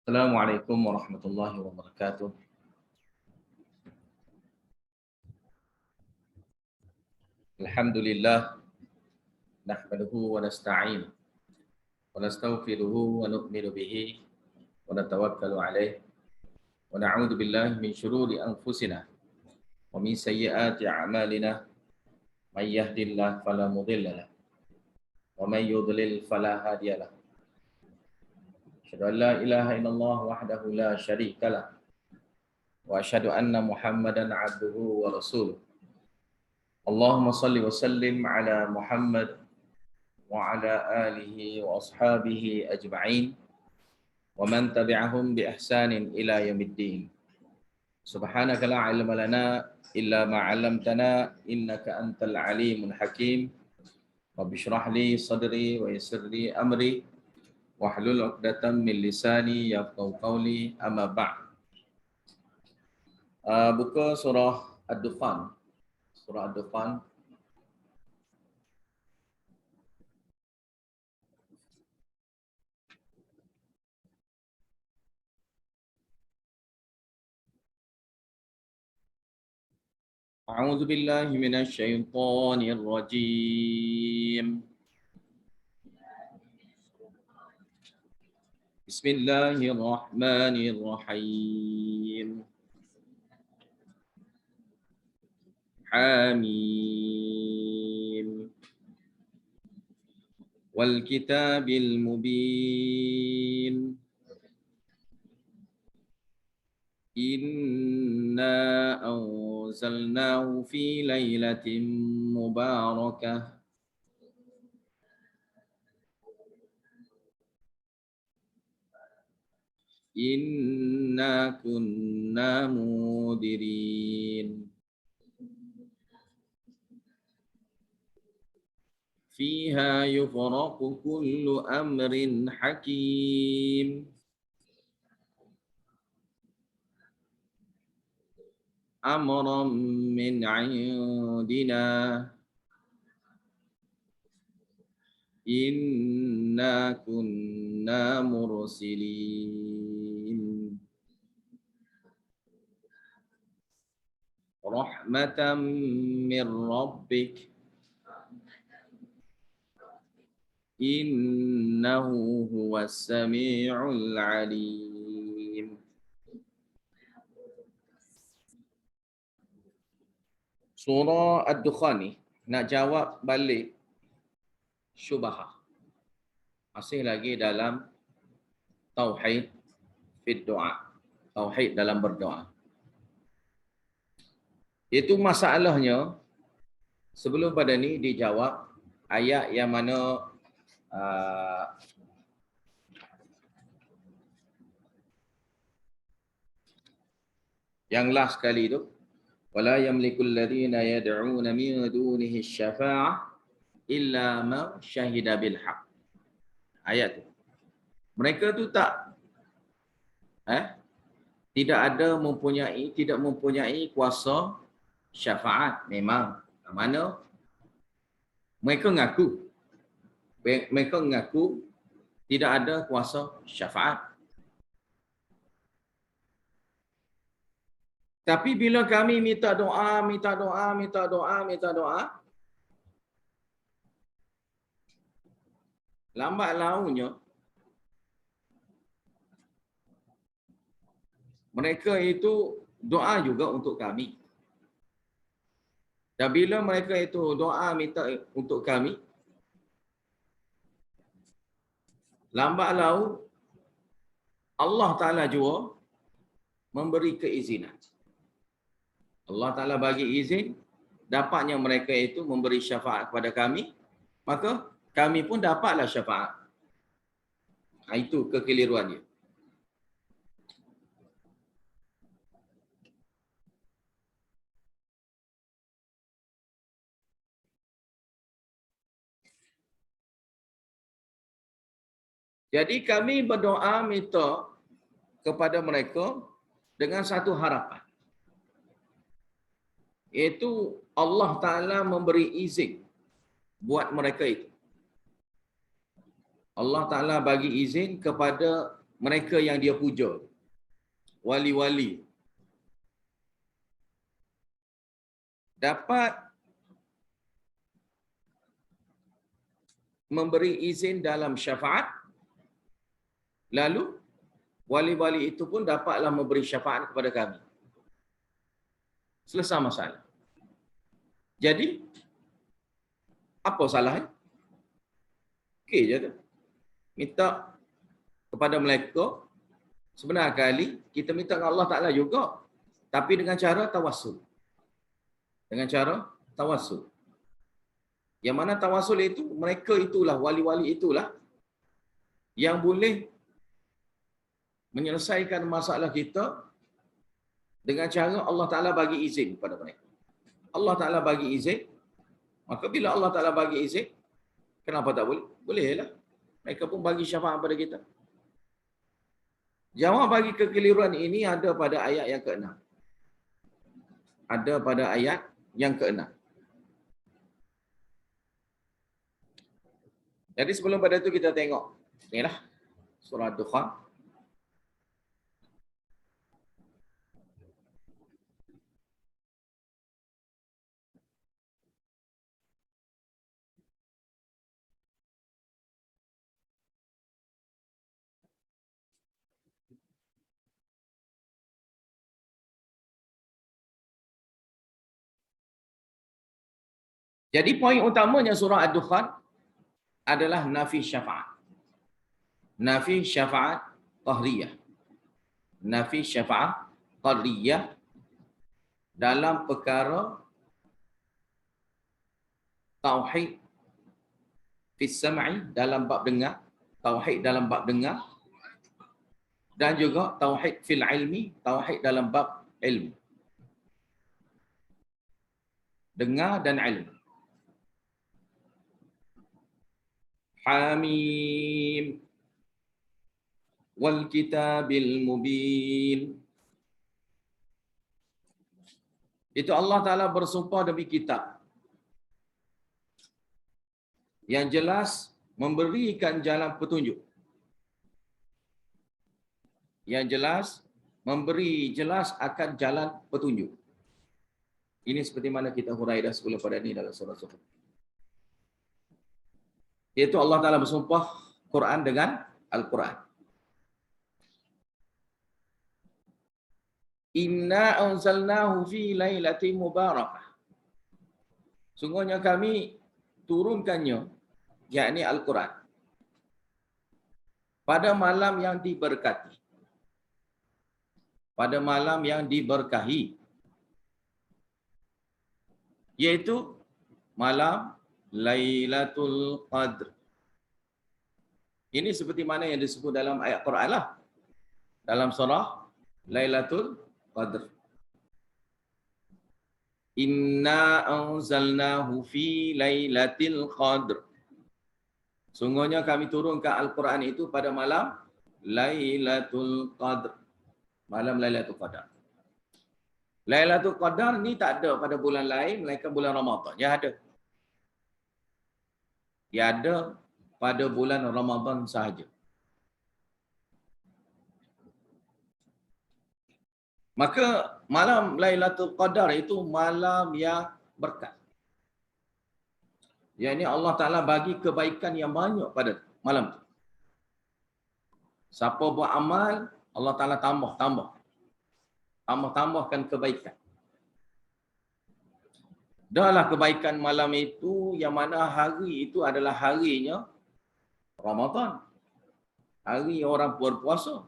Assalamualaikum warahmatullahi wabarakatuh. Alhamdulillah nahmaduhu wa nasta'in wa nastaghfiruhu wa nu'minu bihi wa natawakkalu alaih wa na'udzu billahi min syururi anfusina wa min sayyiati a'malina may yahdihillahu fala mudilla lahu wa may yudlil fala hadiya lahu. Asyhadu an la ilaha illallah wahdahu la syarika lah wa asyhadu anna Muhammadan 'abduhu wa rasuluh. Allahumma salli wa sallim ala Muhammad wa ala alihi wa ashabihi ajma'in wa man tabi'ahum bi ihsanin ila yaumiddin. Subhanaka la ilma lana illa ma 'allamtana innaka antal alimul hakim. Rabbi shrah li sadri wa yassir li amri wahlul 'uqdatam min lisani yafqahu qawli amma ba'd. Buka surah Ad-Dukhan. Surah Ad-Dukhan. A'udzu billahi minasy syaithanir rajim. Bismillahirrahmanirrahim. Hamim. Wal kitabil mubin. Inna anzalnahu fi lailatin mubarakah. Inna kunna mudirin. Fiha yufraqu kullu amrin hakim. Amran min 'indina. Inna kunna mursilin. Rahmatan min rabbik. Innahu huwas sami'ul 'alim. Surah Ad-Dukhan ni nak jawab balik syubhah. Masih lagi dalam tauhid fid doa. Tauhid dalam berdoa. Itu masalahnya sebelum pada ni dijawab ayat yang mana yang last kali tu, wala yamlikul ladina yad'una min dunihi syafa'ah illa ma syahida bil haq. Ayat tu. Mereka tu tidak mempunyai kuasa syafaat. Memang mana mereka mengaku tidak ada kuasa syafaat. Tapi bila kami minta doa, lambat launnya mereka itu doa juga untuk kami. Dan bila mereka itu doa minta untuk kami, lambat laun Allah Ta'ala juga memberi keizinan. Allah Ta'ala bagi izin, dapatnya mereka itu memberi syafaat kepada kami, maka kami pun dapatlah syafaat. Itu kekeliruan dia. Jadi kami berdoa minta kepada mereka dengan satu harapan. Iaitu Allah Ta'ala memberi izin buat mereka itu. Allah Ta'ala bagi izin kepada mereka yang dia puja, wali-wali, dapat memberi izin dalam syafaat, lalu wali-wali itu pun dapatlah memberi syafaat kepada kami. Selesai masalah. Jadi, apa salahnya? Okey je tu. Minta kepada mereka, sebenar kali kita minta kepada Allah Ta'ala juga, tapi dengan cara tawassul. Dengan cara tawassul. Yang mana tawassul itu, mereka itulah, wali-wali itulah yang boleh menyelesaikan masalah kita dengan cara Allah Ta'ala bagi izin kepada mereka. Allah Ta'ala bagi izin, maka bila Allah Ta'ala bagi izin, kenapa tak boleh? Bolehlah. Mereka pun bagi syafaat pada kita. Jawab bagi kekeliruan ini ada pada ayat yang ke-6. Ada pada ayat yang ke-6. Jadi sebelum pada itu kita tengok. Inilah surah Dukhan. Jadi poin utamanya surah Ad-Dukhan adalah nafi syafaat. Nafi syafaat qahriyah. Nafi syafaat qahriyah dalam perkara tauhid fi sam'i dalam bab dengar, tauhid dalam bab dengar, dan juga tauhid fil ilmi, tauhid dalam bab ilmu. Dengar dan ilmu. Hamim wal kitabil mubin. Itu Allah Ta'ala bersumpah demi kitab yang jelas memberikan jalan petunjuk. Yang jelas memberi jelas akan jalan petunjuk. Ini seperti mana kita hurai dah sebelum pada ini dalam surah-surah. Iaitu Allah Ta'ala bersumpah Quran dengan Al-Quran. Inna anzalnahu fi lailatin mubarakah. Sungguhnya kami turunkannya, yakni Al-Quran, pada malam yang diberkati. Pada malam yang diberkahi. Iaitu malam Lailatul Qadr. Ini seperti mana yang disebut dalam ayat Quran lah. Dalam surah Lailatul Qadr. Inna anzalnahu fi Lailatul Qadr. Sungguhnya kami turunkan Al-Quran itu pada malam Lailatul Qadr. Malam Lailatul Qadar. Lailatul Qadar ni tak ada pada bulan lain melainkan bulan Ramadan. Ya ada. Dia ada pada bulan Ramadan sahaja. Maka malam Lailatul Qadar itu malam yang berkat. Yang ini Allah Ta'ala bagi kebaikan yang banyak pada malam itu. Siapa buat amal, Allah Ta'ala tambahkan kebaikan. Dahlah kebaikan malam itu yang mana hari itu adalah harinya Ramadan. Hari orang berpuasa.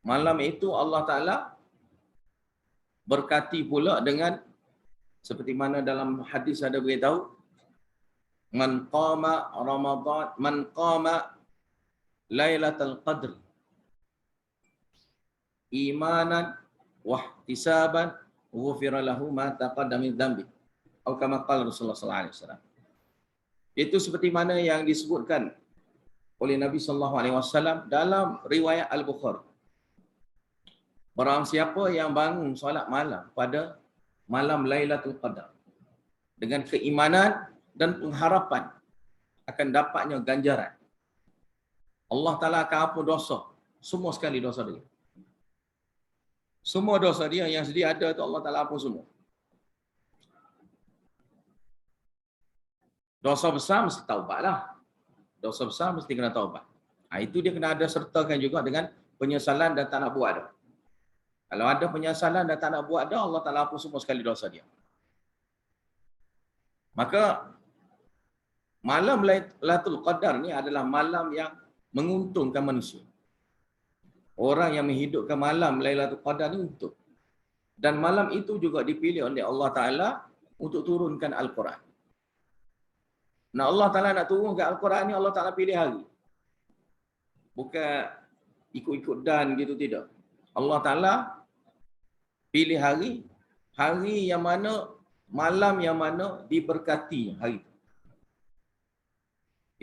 Malam itu Allah Ta'ala berkati pula dengan seperti mana dalam hadis ada beritahu, man qama Ramadan, man qama Lailatul Qadr imanan wa ihtisaban ghufira lahu ma taqaddama min dhanbi. Atau kama qala Rasulullah sallallahu alaihi wasallam. Itu seperti mana yang disebutkan oleh Nabi sallallahu alaihi wasallam dalam riwayat Al-Bukhari. Barang siapa yang bangun solat malam pada malam Lailatul Qadar dengan keimanan dan pengharapan akan dapatnya ganjaran, Allah Ta'ala akan hapus dosa semua sekali dosa dia. Semua dosa dia yang sedia ada tu Allah Ta'ala hapus semua. Dosa besar mesti taubat lah. Dosa besar mesti kena taubat. Itu dia kena ada sertakan juga dengan penyesalan dan tak nak buat dah. Kalau ada penyesalan dan tak nak buat dah, Allah Ta'ala hapus semua sekali dosa dia. Maka malam Lailatul Qadar ni adalah malam yang menguntungkan manusia. Orang yang menghidupkan malam Lailatul Qadar ni untung. Dan malam itu juga dipilih oleh Allah Ta'ala untuk turunkan Al-Quran. Nah, Allah Ta'ala nak turunkan Al-Quran ni, Allah Ta'ala pilih hari. Bukan ikut-ikut dan gitu, tidak. Allah Ta'ala pilih hari, hari yang mana, malam yang mana diberkati hari itu.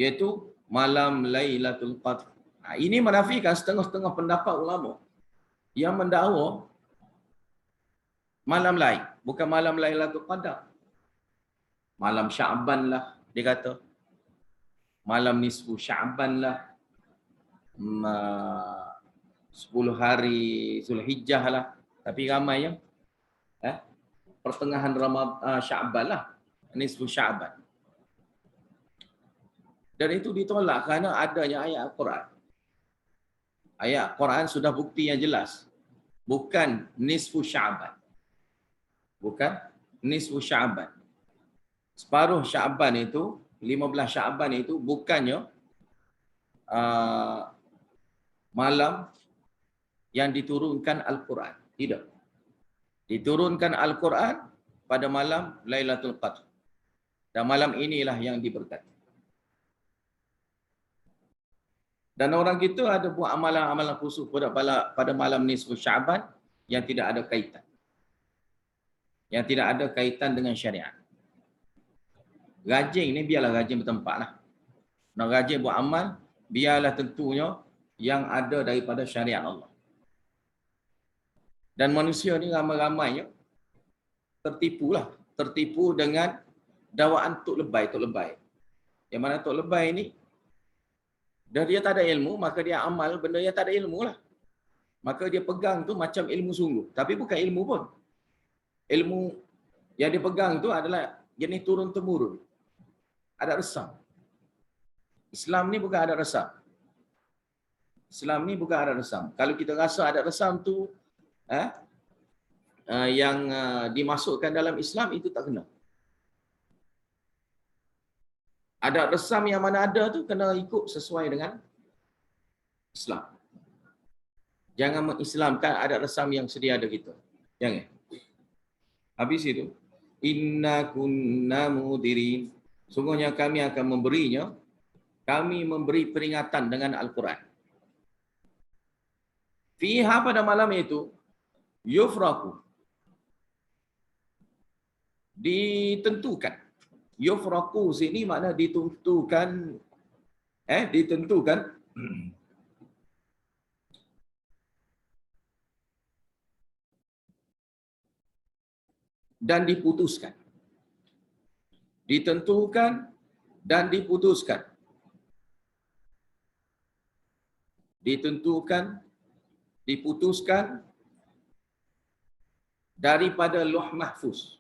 Iaitu malam Lailatul Qadar. Ini menafikan setengah-setengah pendapat ulama yang mendakwa malam lain, bukan malam Lailatul Qadar. Malam Sya'ban lah, dia kata. Malam nisfu Sya'ban lah. 10 hari Zulhijjah lah. Tapi ramai yang pertengahan Sya'ban lah. Nisfu Sya'ban. Dan itu ditolak kerana adanya ayat Al-Quran. Ayat Al-Quran sudah bukti yang jelas. Bukan nisfu Sya'ban. Bukan nisfu Sya'ban. Separuh Sya'ban itu, 15 Sya'ban itu bukannya malam yang diturunkan Al-Quran. Tidak. Diturunkan Al-Quran pada malam Lailatul Qadar. Dan malam inilah yang diberkati. Dan orang kita ada buat amalan-amalan khusus pada malam nisfu Sya'ban yang tidak ada kaitan. Yang tidak ada kaitan dengan syariat. Rajin ni biarlah rajin bertempat lah. Nak rajin buat amal, biarlah tentunya yang ada daripada syariat Allah. Dan manusia ni ramai-ramainya tertipu dengan dakwaan Tok Lebay. Yang mana Tok Lebay ni, dah dia tak ada ilmu, maka dia amal benda yang tak ada ilmu lah. Maka dia pegang tu macam ilmu sungguh. Tapi bukan ilmu pun. Ilmu yang dia pegang tu adalah jenis turun-temurun. Ada resam. Islam ni bukan ada resam. Islam ni bukan ada resam. Kalau kita rasa ada resam tu yang dimasukkan dalam Islam, itu tak kena. Ada resam yang mana ada tu kena ikut sesuai dengan Islam. Jangan mengislamkan ada resam yang sedia ada kita. Jangan. Habis itu, inna kunna mudirin. Sungguhnya kami akan memberinya. Kami memberi peringatan dengan Al-Quran. Fiha, pada malam itu, yufraku. Ditentukan. Yufraku sini makna ditentukan. Ditentukan. Dan diputuskan. Ditentukan dan diputuskan. Ditentukan, diputuskan daripada Lauh Mahfuz.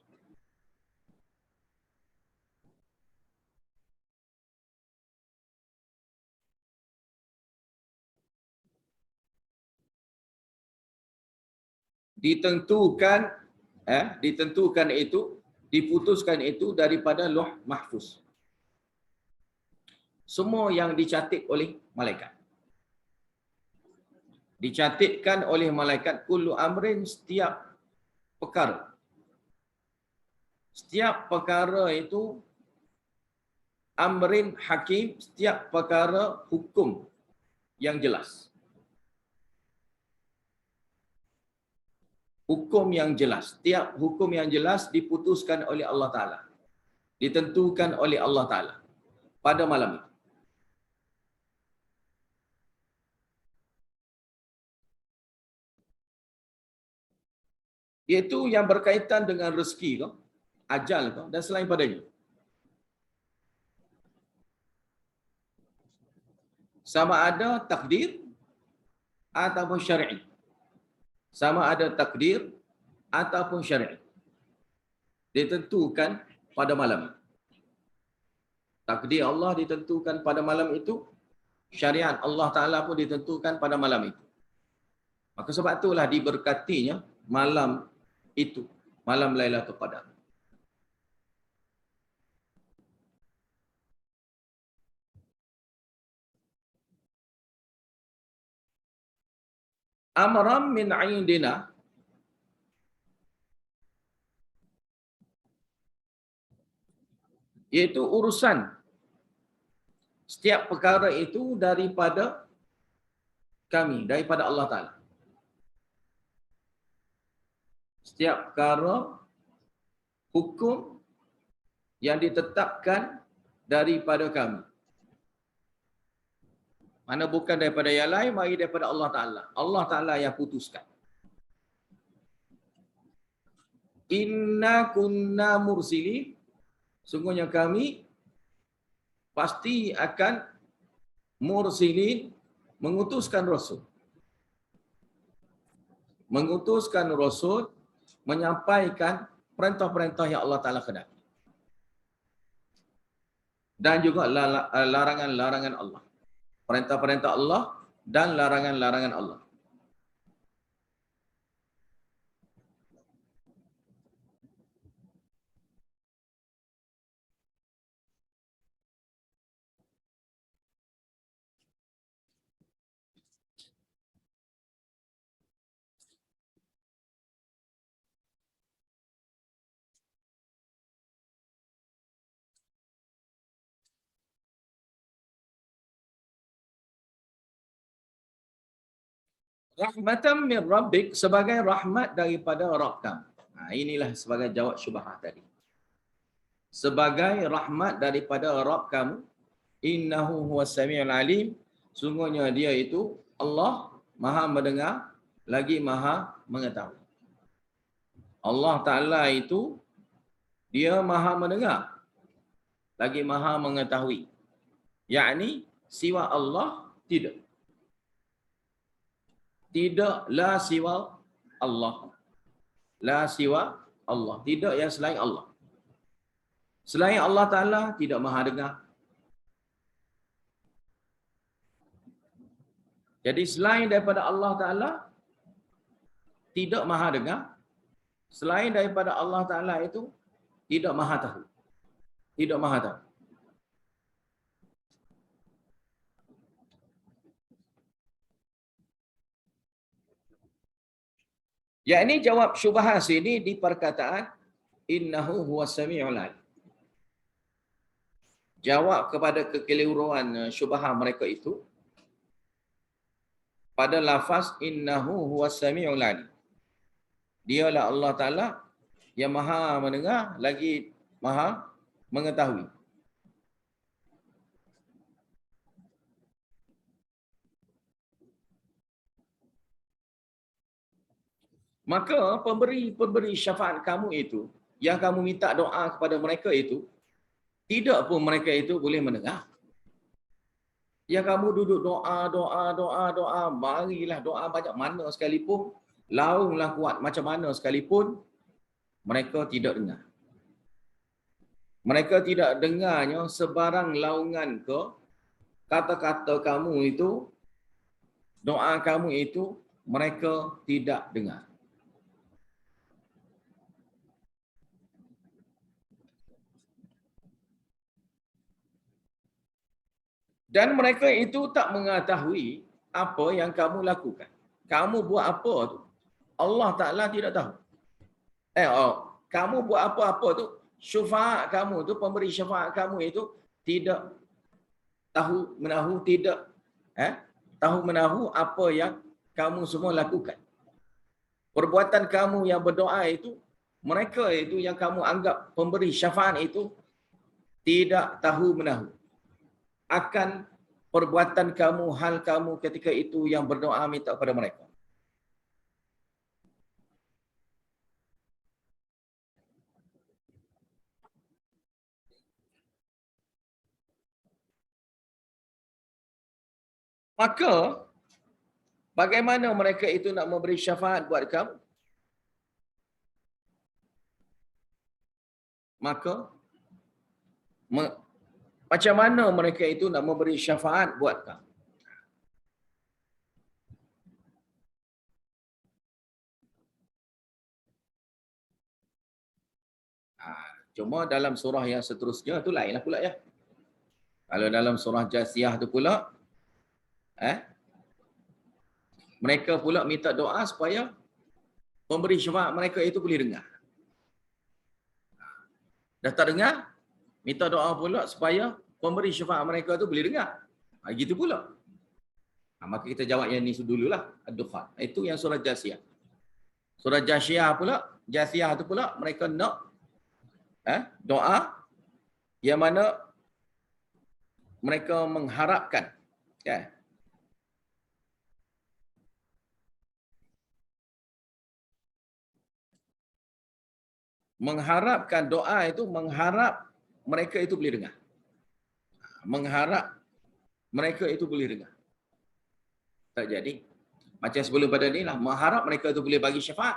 Ditentukan itu, diputuskan itu daripada Lauh Mahfuz. Semua yang dicatat oleh malaikat. Dicatatkan oleh malaikat kullu amrin, setiap perkara. Setiap perkara itu amrin hakim, setiap perkara hukum yang jelas. Hukum yang jelas. Setiap hukum yang jelas diputuskan oleh Allah Ta'ala. Ditentukan oleh Allah Ta'ala pada malam itu. Iaitu yang berkaitan dengan rezeki kau, ajal kau dan selain padanya. Sama ada takdir ataupun syar'i. Sama ada takdir ataupun syar'i. Ditentukan pada malam. Takdir Allah ditentukan pada malam itu, syariat Allah Ta'ala pun ditentukan pada malam itu. Maka sebab itulah diberkatinya malam itu, malam Lailatul Qadar. Amram min indina, iaitu urusan setiap perkara itu daripada kami, daripada Allah Ta'ala. Setiap perkara hukum yang ditetapkan daripada kami. Mana bukan daripada yang lain, mari daripada Allah Ta'ala. Allah Ta'ala yang putuskan. Inna kunna mursili, sungguhnya kami pasti akan mursilin, mengutuskan Rasul. Mengutuskan Rasul, menyampaikan perintah-perintah yang Allah Ta'ala kehendaki. Dan juga larangan-larangan Allah. Perintah-perintah Allah dan larangan-larangan Allah. Rahmatan min rabbik, sebagai rahmat daripada Rabb kamu. Inilah sebagai jawab syubhat tadi. Sebagai rahmat daripada Rabb kamu, innahu huwas samiul alim, sungguhnya dia itu Allah Maha mendengar lagi Maha mengetahui. Allah Ta'ala itu dia Maha mendengar lagi Maha mengetahui. Yakni siwa Allah tidak. Tidak la siwa Allah. La siwa Allah. Tidak yang selain Allah. Selain Allah Ta'ala tidak Maha dengar. Jadi selain daripada Allah Ta'ala tidak Maha dengar. Selain daripada Allah Ta'ala itu tidak Maha tahu. Tidak Maha tahu. Ya, ini jawab syubhat sini di perkataan innahu huwas samiul alim. Jawab kepada kekeliruan syubhat mereka itu pada lafaz innahu huwas samiul alim. Dialah Allah Ta'ala yang Maha mendengar lagi Maha mengetahui. Maka pemberi syafaat kamu itu, yang kamu minta doa kepada mereka itu, tidak pun mereka itu boleh mendengar. Yang kamu duduk doa, marilah doa banyak mana sekalipun, launglah kuat macam mana sekalipun, mereka tidak dengar. Mereka tidak dengarnya sebarang laungan ke kata-kata kamu itu, doa kamu itu, mereka tidak dengar. Dan mereka itu tak mengetahui apa yang kamu lakukan. Kamu buat apa tu? Allah Ta'ala tidak tahu. Kamu buat apa-apa tu, syafaat kamu tu, pemberi syafaat kamu itu tidak tahu menahu, tidak tahu menahu apa yang kamu semua lakukan. Perbuatan kamu yang berdoa itu, mereka itu yang kamu anggap pemberi syafaat itu tidak tahu menahu akan perbuatan kamu, hal kamu ketika itu yang berdoa minta kepada mereka. Maka Bagaimana mereka itu nak memberi syafaat buat kamu? Maka macam mana mereka itu nak memberi syafaat buat kamu? Cuma dalam surah yang seterusnya tu lainlah pula ya. Kalau dalam surah Jasiyah tu pula, mereka pula minta doa supaya pemberi syafaat mereka itu boleh dengar. Dah tak dengar, minta doa pula supaya pemberi syafaat mereka itu boleh dengar. Gitu pula. Maka kita jawab yang ni dululah, Ad-Dukhan. Itu yang surah Jasiyah. Surah Jasiyah tu pula mereka nak doa yang mana mereka mengharapkan mengharapkan doa itu, mengharap mereka itu boleh dengar. Mengharap mereka itu boleh dengar. Tak jadi. Macam sebelum pada ni lah, mengharap mereka itu boleh bagi syafaat.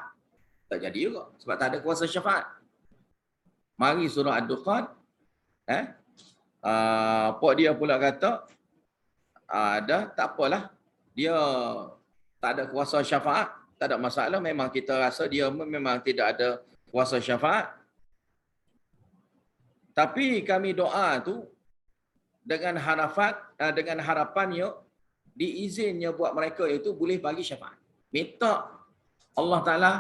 Tak jadi juga. Sebab tak ada kuasa syafaat. Mari surah Ad-Dukhan, Pok dia pula kata, dah tak apalah. Dia tak ada kuasa syafaat. Tak ada masalah. Memang kita rasa dia memang tidak ada kuasa syafaat. Tapi kami doa tu dengan harapannya diizinnya buat mereka itu boleh bagi syafaat. Minta Allah Ta'ala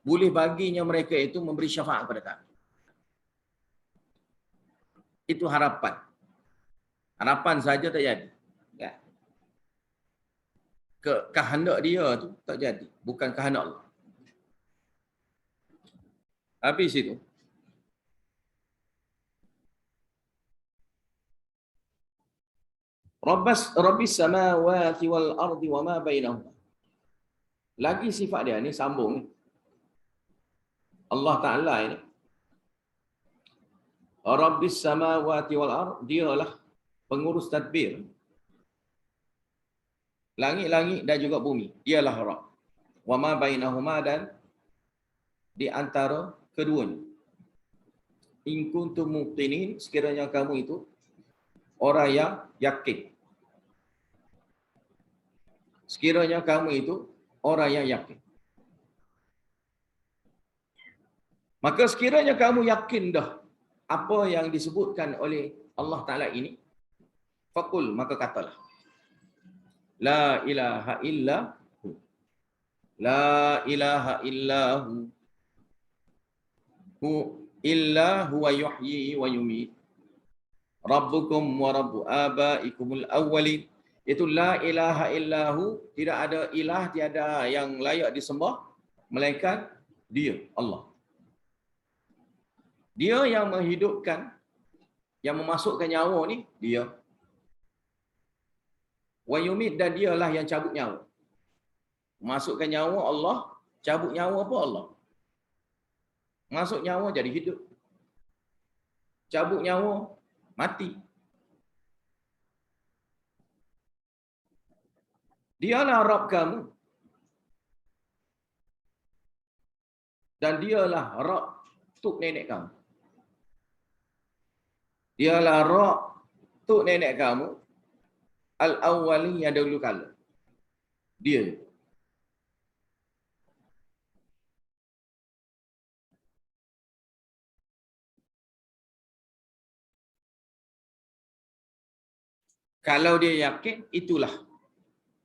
boleh baginya mereka itu memberi syafaat kepada kami. Itu harapan. Harapan saja tak jadi. Kehendak dia tu tak jadi. Bukan kehendak Allah. Habis itu. Rabbis samawati wal ardi wa ma bainahuma. Lagi sifat dia ni sambung ni. Allah Ta'ala ini. Rabbis samawati wal ardi, dialah pengurus tadbir langit-langit dan juga bumi. Dialah Rabb. Wa ma bainahuma, dan di antara keduanya. In kuntum muqinin, sekiranya kamu itu orang yang yakin. Sekiranya kamu itu orang yang yakin. Maka sekiranya kamu yakin dah apa yang disebutkan oleh Allah Ta'ala ini, faqul, maka katalah, la ilaha illahu, la ilaha illahu, illa huwa yuhyi wa yumit, rabbukum wa rabbu abaikumul awwalin. Itu la ilaha illahu, tidak ada ilah, tiada yang layak disembah melainkan dia, Allah. Dia yang menghidupkan, yang memasukkan nyawa ni, dia. Wa yumit, dan dialah yang cabut nyawa. Masukkan nyawa Allah, cabut nyawa apa Allah. Masuk nyawa jadi hidup. Cabut nyawa mati. Dialah Rabb kamu. Dan dialah Rabb tuk nenek kamu. Dialah Rabb tuk nenek kamu. Al-awwali, yang dahulu kala. Dia. Kalau dia yakin, itulah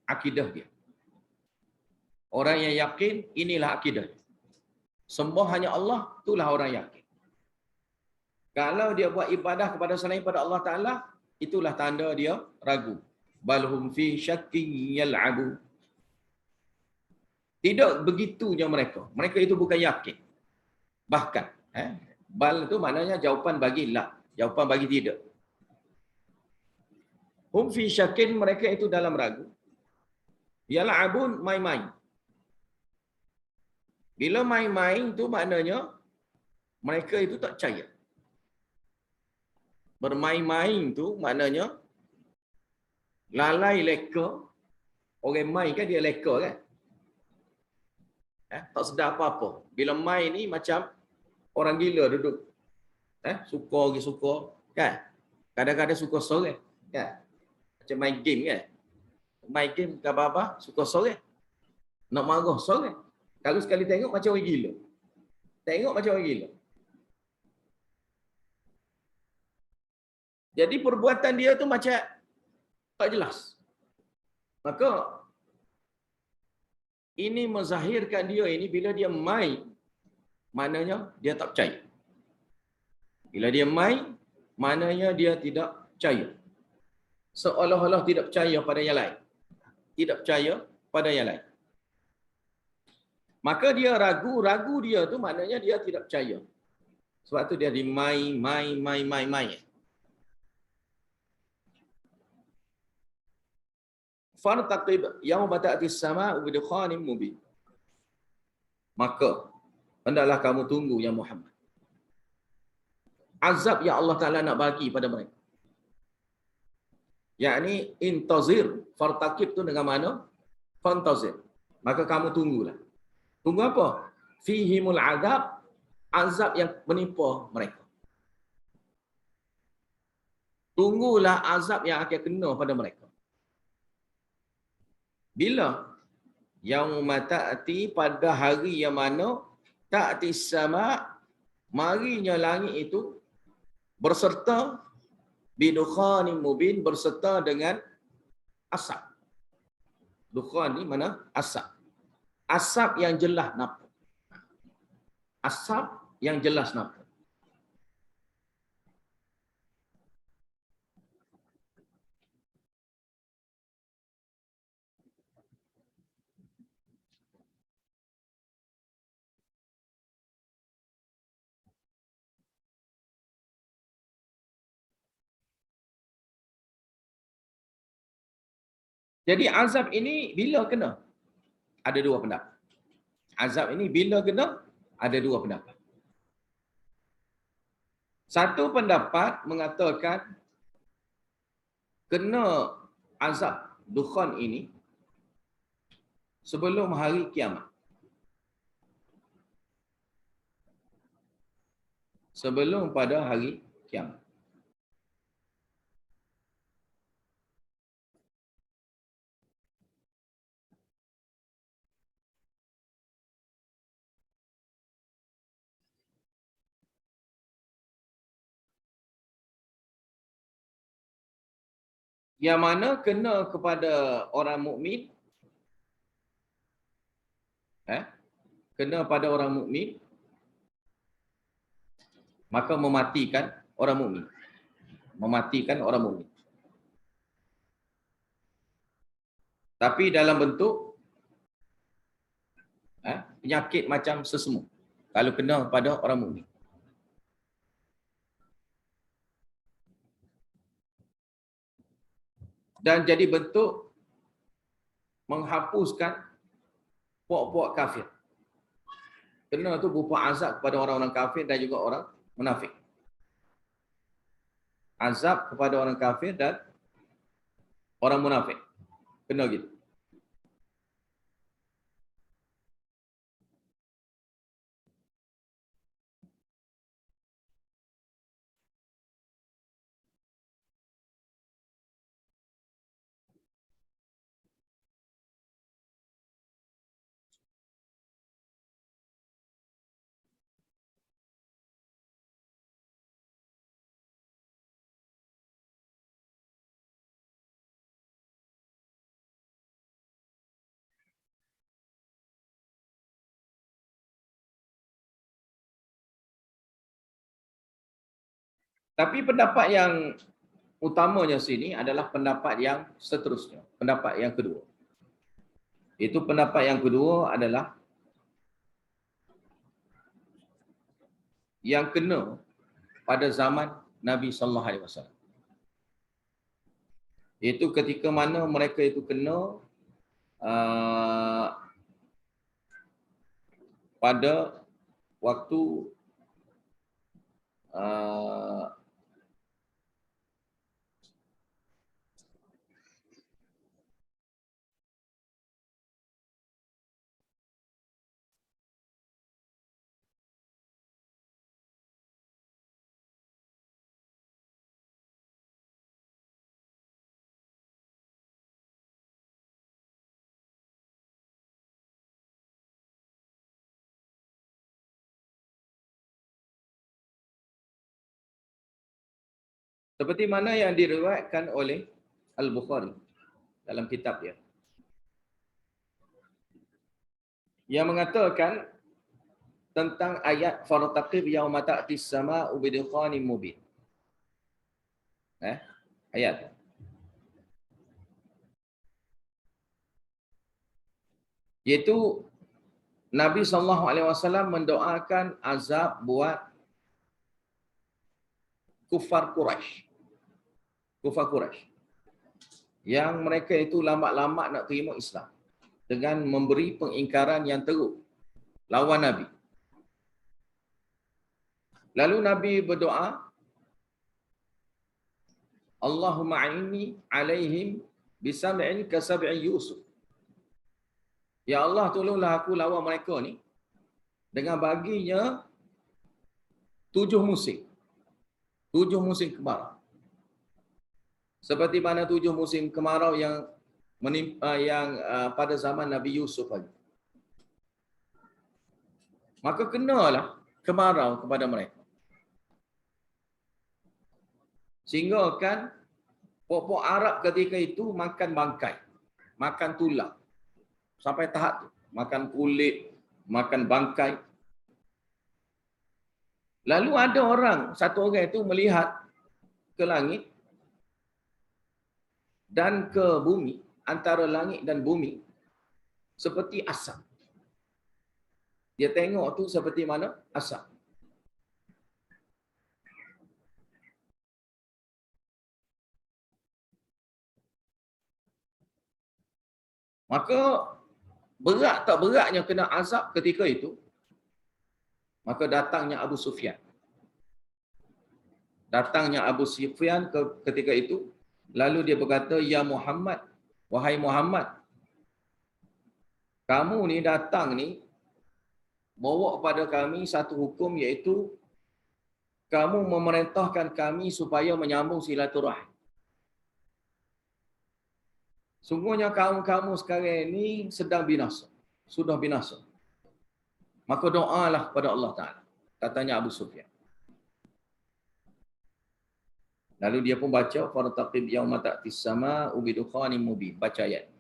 akidah dia. Orang yang yakin, inilah akidah. Sembah hanya Allah, itulah orang yakin. Kalau dia buat ibadah kepada selain pada Allah Ta'ala, itulah tanda dia ragu. Balhum fi syakkin yal'abu. Tidak begitunya mereka. Mereka itu bukan yakin. Bahkan, bal itu maknanya jawapan bagi la. Jawapan bagi tidak. Hum fi syakkin, mereka itu dalam ragu. Yal'abun, main-main. Bila main-main tu maknanya mereka itu tak percaya. Bermain-main tu maknanya lalai leka Orang main kan dia leka kan. Tak sedar apa-apa. Bila main ni macam orang gila duduk. Suka lagi suka. Kan? Kadang-kadang suka sore. Kan? Macam main game kan. Main game ke apa-apa, suka sore. Nak marah sore. Kalau sekali tengok macam orang gila. Tengok macam orang gila. Jadi perbuatan dia tu macam tak jelas. Maka ini menzahirkan dia ini bila dia main, maknanya dia tak percaya. Bila dia main, maknanya dia tidak percaya. Seolah-olah tidak percaya pada yang lain. Tidak percaya pada yang lain. Maka dia ragu dia tu maknanya dia tidak percaya. Sebab tu dia main. Fartaqib yauma ta'tis sama'u bi dukhanin mubin. Maka hendaklah kamu tunggu ya Muhammad. Azab yang Allah Taala nak bagi pada mereka. Yakni intazir, fartaqib tu dengan mana? Fantazir. Maka kamu tunggulah. Tunggu apa? Fihimul azab, azab yang menimpa mereka. Tunggulah azab yang akan kena pada mereka. Bila? Yauma ta'ti, pada hari yang mana ta'ti sama, marinya langit itu berserta bidukhanin mubin, berserta dengan asap. Dukhan ni mana? Asap. Asap yang jelas nampak. Asap yang jelas nampak. Jadi azab ini bila kena? Ada dua pendapat. Azab ini bila kena? Ada dua pendapat. Satu pendapat mengatakan kena azab dukhan ini sebelum hari kiamat. Sebelum pada hari kiamat. Yang mana kena kepada orang mukmin, kena pada orang mukmin, maka mematikan orang mukmin. Mematikan orang mukmin. Tapi dalam bentuk penyakit macam sesemu. Kalau kena pada orang mukmin. Dan jadi bentuk menghapuskan puak-puak kafir. Kena tu berupa azab kepada orang-orang kafir dan juga orang munafik. Azab kepada orang kafir dan orang munafik. Kena gitu. Tapi pendapat yang utamanya sini adalah pendapat yang seterusnya. Pendapat yang kedua. Itu pendapat yang kedua adalah yang kena pada zaman Nabi sallallahu alaihi wasallam. Itu ketika mana mereka itu kena pada waktu Seperti mana yang diriwayatkan oleh Al-Bukhari dalam kitab dia. Yang mengatakan tentang ayat fartaqib yauma ta'tis sama'u bidukhanin mubin. Ayat. Iaitu Nabi SAW mendoakan azab buat kufar Quraisy. Kufar Quraisy. Yang mereka itu lambat-lambat nak terima Islam. Dengan memberi pengingkaran yang teruk. Lawan Nabi. Lalu Nabi berdoa, Allahumma a'inni alaihim bisam'in kasab'i Yusuf. Ya Allah, tolonglah aku lawan mereka ni dengan baginya 7 musim. 7 musim kemarau. Seperti mana 7 musim kemarau yang pada zaman Nabi Yusuf lagi. Maka kenalah kemarau kepada mereka. Sehingga kan pokok Arab ketika itu makan bangkai, makan tulang. Sampai tahap tu, makan kulit, makan bangkai. Lalu ada orang, satu orang itu melihat ke langit dan ke bumi, antara langit dan bumi seperti asap. Dia tengok tu seperti mana? Asap. Maka berat tak beratnya kena azab ketika itu? Maka datangnya Abu Sufyan. Datangnya Abu Sufyan ketika itu, lalu dia berkata, Ya Muhammad, wahai Muhammad, kamu ni datang ni, bawa kepada kami satu hukum, iaitu kamu memerintahkan kami supaya menyambung silaturahim. Sungguhnya kaum-kamu sekarang ini sedang binasa. Sudah binasa. Maka doalah kepada Allah Ta'ala. Katanya Abu Sufyan. Lalu dia pun baca, Fartaqib yawma ta'tis sama'u bidukhanin mubin. Baca ayat.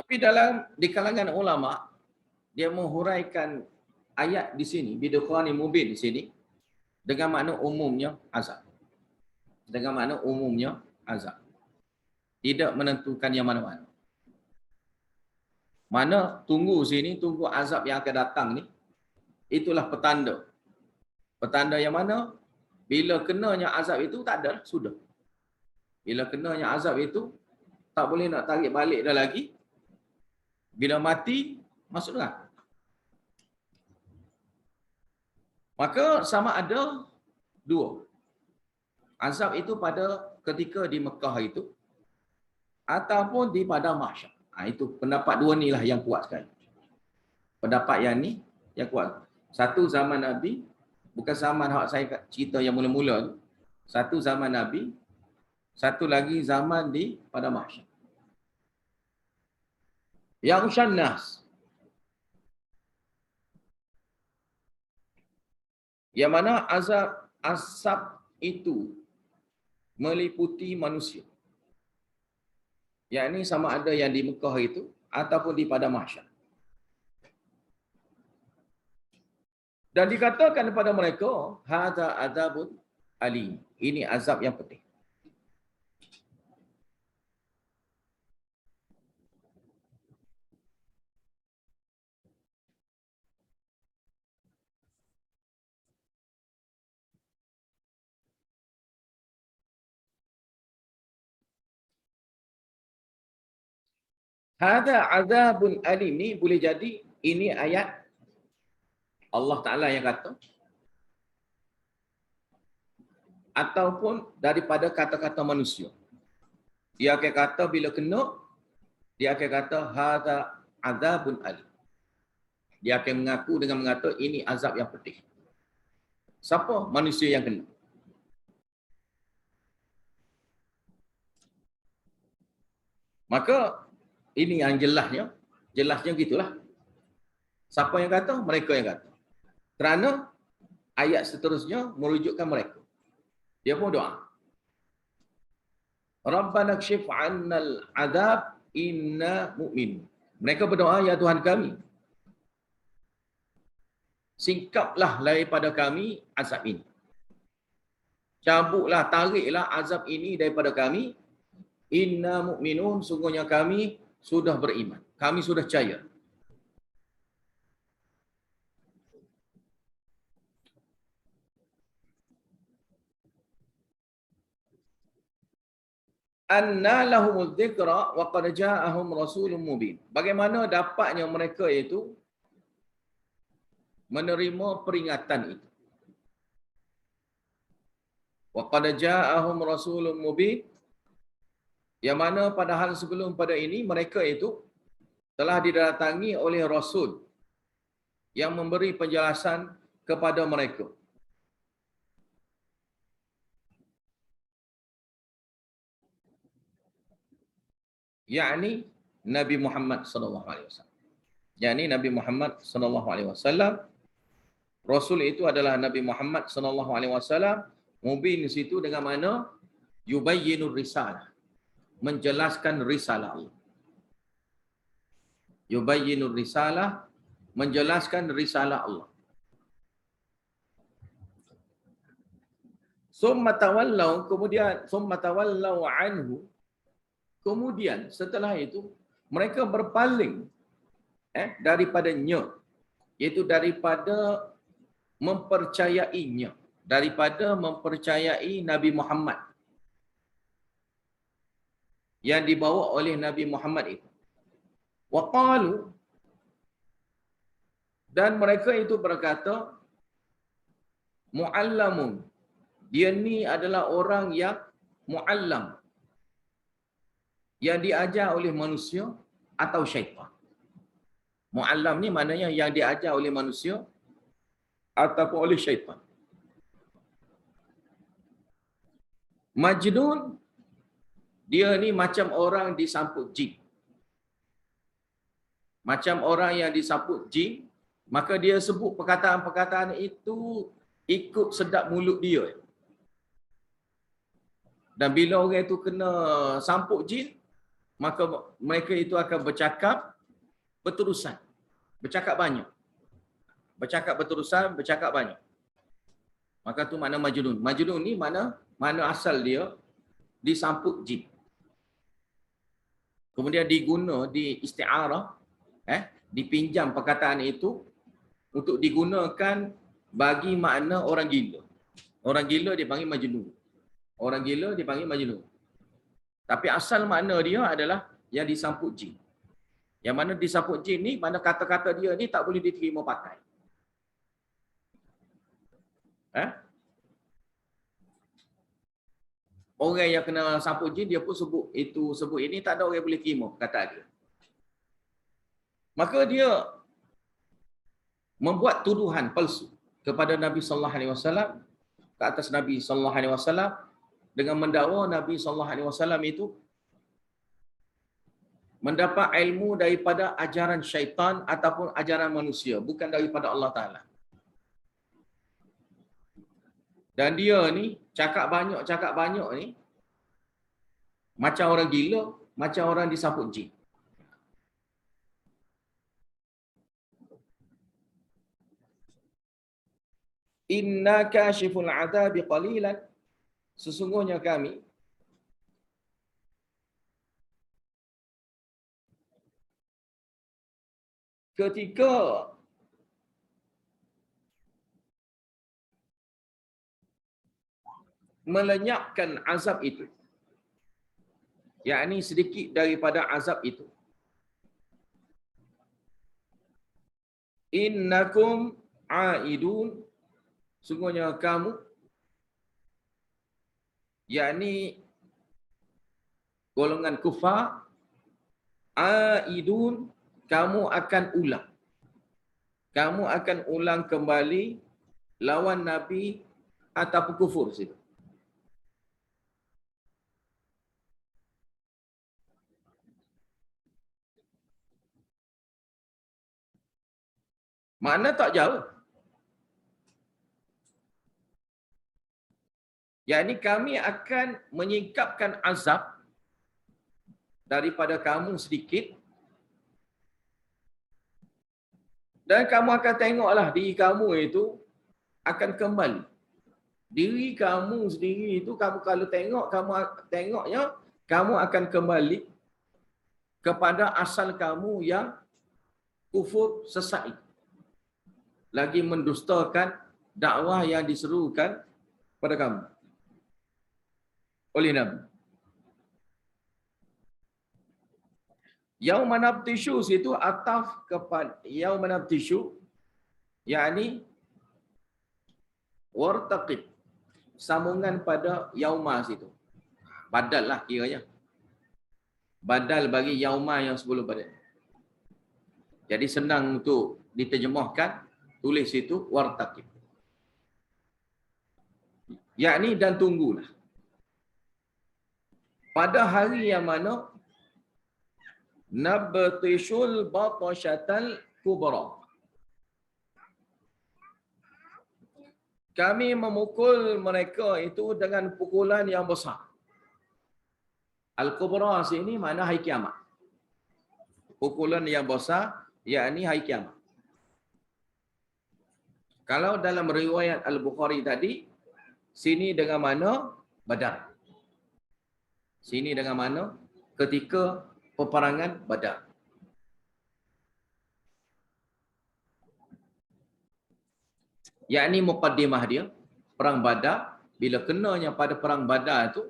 Tapi di kalangan ulama, dia menghuraikan ayat di sini, bidukhanin mubin di sini, dengan makna umumnya azab. Dengan makna umumnya azab. Tidak menentukan yang mana-mana. Mana tunggu sini, tunggu azab yang akan datang ni, itulah petanda. Petanda yang mana? Bila kenanya azab itu, tak ada, sudah. Bila kenanya azab itu, tak boleh nak tarik balik dah lagi. Bila mati, masuk neraka. Maka sama ada dua. Azab itu pada ketika di Mekah itu, ataupun di Padang Mahsyar. Itu pendapat dua ni lah yang kuat sekali. Pendapat yang ni yang kuat. Satu zaman Nabi, bukan zaman saya cerita yang mula-mula tu. Satu zaman Nabi, satu lagi zaman di Padang Mahsyar. Yang syannas, yang mana asap itu meliputi manusia. Yang ini sama ada yang di Mekah itu ataupun di Padang Mahsyar. Dan dikatakan kepada mereka, hadza adzabun alim. Ini azab yang pedih. Hadza adzabun alim ni boleh jadi ini ayat Allah Ta'ala yang kata, ataupun daripada kata-kata manusia. Dia akan kata bila kena, dia akan kata hadza adzabun alim. Dia akan mengaku dengan mengata ini azab yang pedih. Siapa? Manusia yang kena. Maka ini yang jelasnya gitulah. Siapa yang kata? Mereka yang kata. Kerana ayat seterusnya merujukkan mereka. Dia pun doa. Rabbana kshif 'annal 'adzab inna mu'minun. Mereka berdoa, ya Tuhan kami, singkaplah daripada kami azab ini. Cabutlah, tariklah azab ini daripada kami. Inna mu'minun, sungguhnya kami sudah beriman. Kami sudah percaya. Anna lahumuz dzikra wa qad ja'ahum rasulun mubin. Bagaimana dapatnya mereka itu menerima peringatan itu? Wa qad ja'ahum rasulun mubin, yang mana padahal sebelum pada ini mereka itu telah didatangi oleh rasul yang memberi penjelasan kepada mereka. Yakni Nabi Muhammad sallallahu alaihi wasallam. Yakni Nabi Muhammad sallallahu alaihi wasallam. Rasul itu adalah Nabi Muhammad sallallahu alaihi wasallam. Mubin situ dengan mana yubayyinur risalah, menjelaskan risalah Allah. Yubayyinur risalah, menjelaskan risalah Allah. Summa tawallau, anhu, kemudian setelah itu mereka berpaling daripadanya, iaitu daripada mempercayainya, daripada mempercayai Nabi Muhammad yang dibawa oleh Nabi Muhammad itu. Waqalu, dan mereka itu berkata, mu'allamun, dia ni adalah orang yang mu'allam, yang diajar oleh manusia atau syaitan. Mu'allam ni maknanya yang diajar oleh manusia ataupun oleh syaitan. Majnun, dia ni macam orang disamput jin. Macam orang yang disamput jin, maka dia sebut perkataan-perkataan itu ikut sedap mulut dia. Dan bila orang itu kena samput jin, maka mereka itu akan bercakap berterusan. Bercakap banyak. Bercakap berterusan, bercakap banyak. Maka tu makna majnun. Majnun ni mana asal dia disamput jin. Kemudian diguna di isti'arah, dipinjam perkataan itu untuk digunakan bagi makna orang gila. Orang gila dipanggil majnun. Orang gila dipanggil majnun. Tapi asal makna dia adalah yang disamput jin. Yang mana disamput jin ni, mana kata-kata dia ni tak boleh diterima pakai. Orang yang kena samput jin, dia pun sebut ini, tak ada orang boleh terima kata dia. Maka dia membuat tuduhan palsu kepada Nabi sallallahu alaihi wasallam, ke atas Nabi sallallahu alaihi wasallam, dengan mendakwa Nabi sallallahu alaihi wasallam itu mendapat ilmu daripada ajaran syaitan ataupun ajaran manusia, bukan daripada Allah Taala. Dan dia ni cakap banyak ni macam orang gila, macam orang disamput jin. Inna kashiful adabi qalilan, sesungguhnya kami ketika melenyapkan azab itu, yakni sedikit daripada azab itu, innakum aidun, sungguhnya kamu, yakni golongan kufar, aidun, kamu akan ulang. kamu akan ulang kembali lawan Nabi ataupun kufur situ. Makna tak jauh. Yakni kami akan menyingkapkan azab daripada kamu sedikit dan kamu akan tengoklah diri kamu itu akan kembali. Diri kamu sendiri itu kamu kalau kamu tengoknya kamu akan kembali kepada asal kamu yang kufur sesat itu. Lagi mendustakan dakwah yang diserukan pada kamu oleh Nabi. Yaum nabtishu itu ataf kepada yaum nabtishu, yakni wartaqib, sambungan pada yauma situ. Badal lah kiranya. Badal bagi yauma yang sebelum pada. Jadi senang untuk diterjemahkan, tulis itu wartaqib. Yakni dan tunggulah. Pada hari yang mana nabtishul batashatal kubra, kami memukul mereka itu dengan pukulan yang besar. Al-kubra sini mana hari kiamat. Pukulan yang besar, yakni hari kiamat. Kalau dalam riwayat Al-Bukhari tadi, sini dengan mana Badar. Sini dengan mana ketika peperangan Badar. Yakni muqaddimah dia, perang Badar, bila kenanya pada perang Badar itu,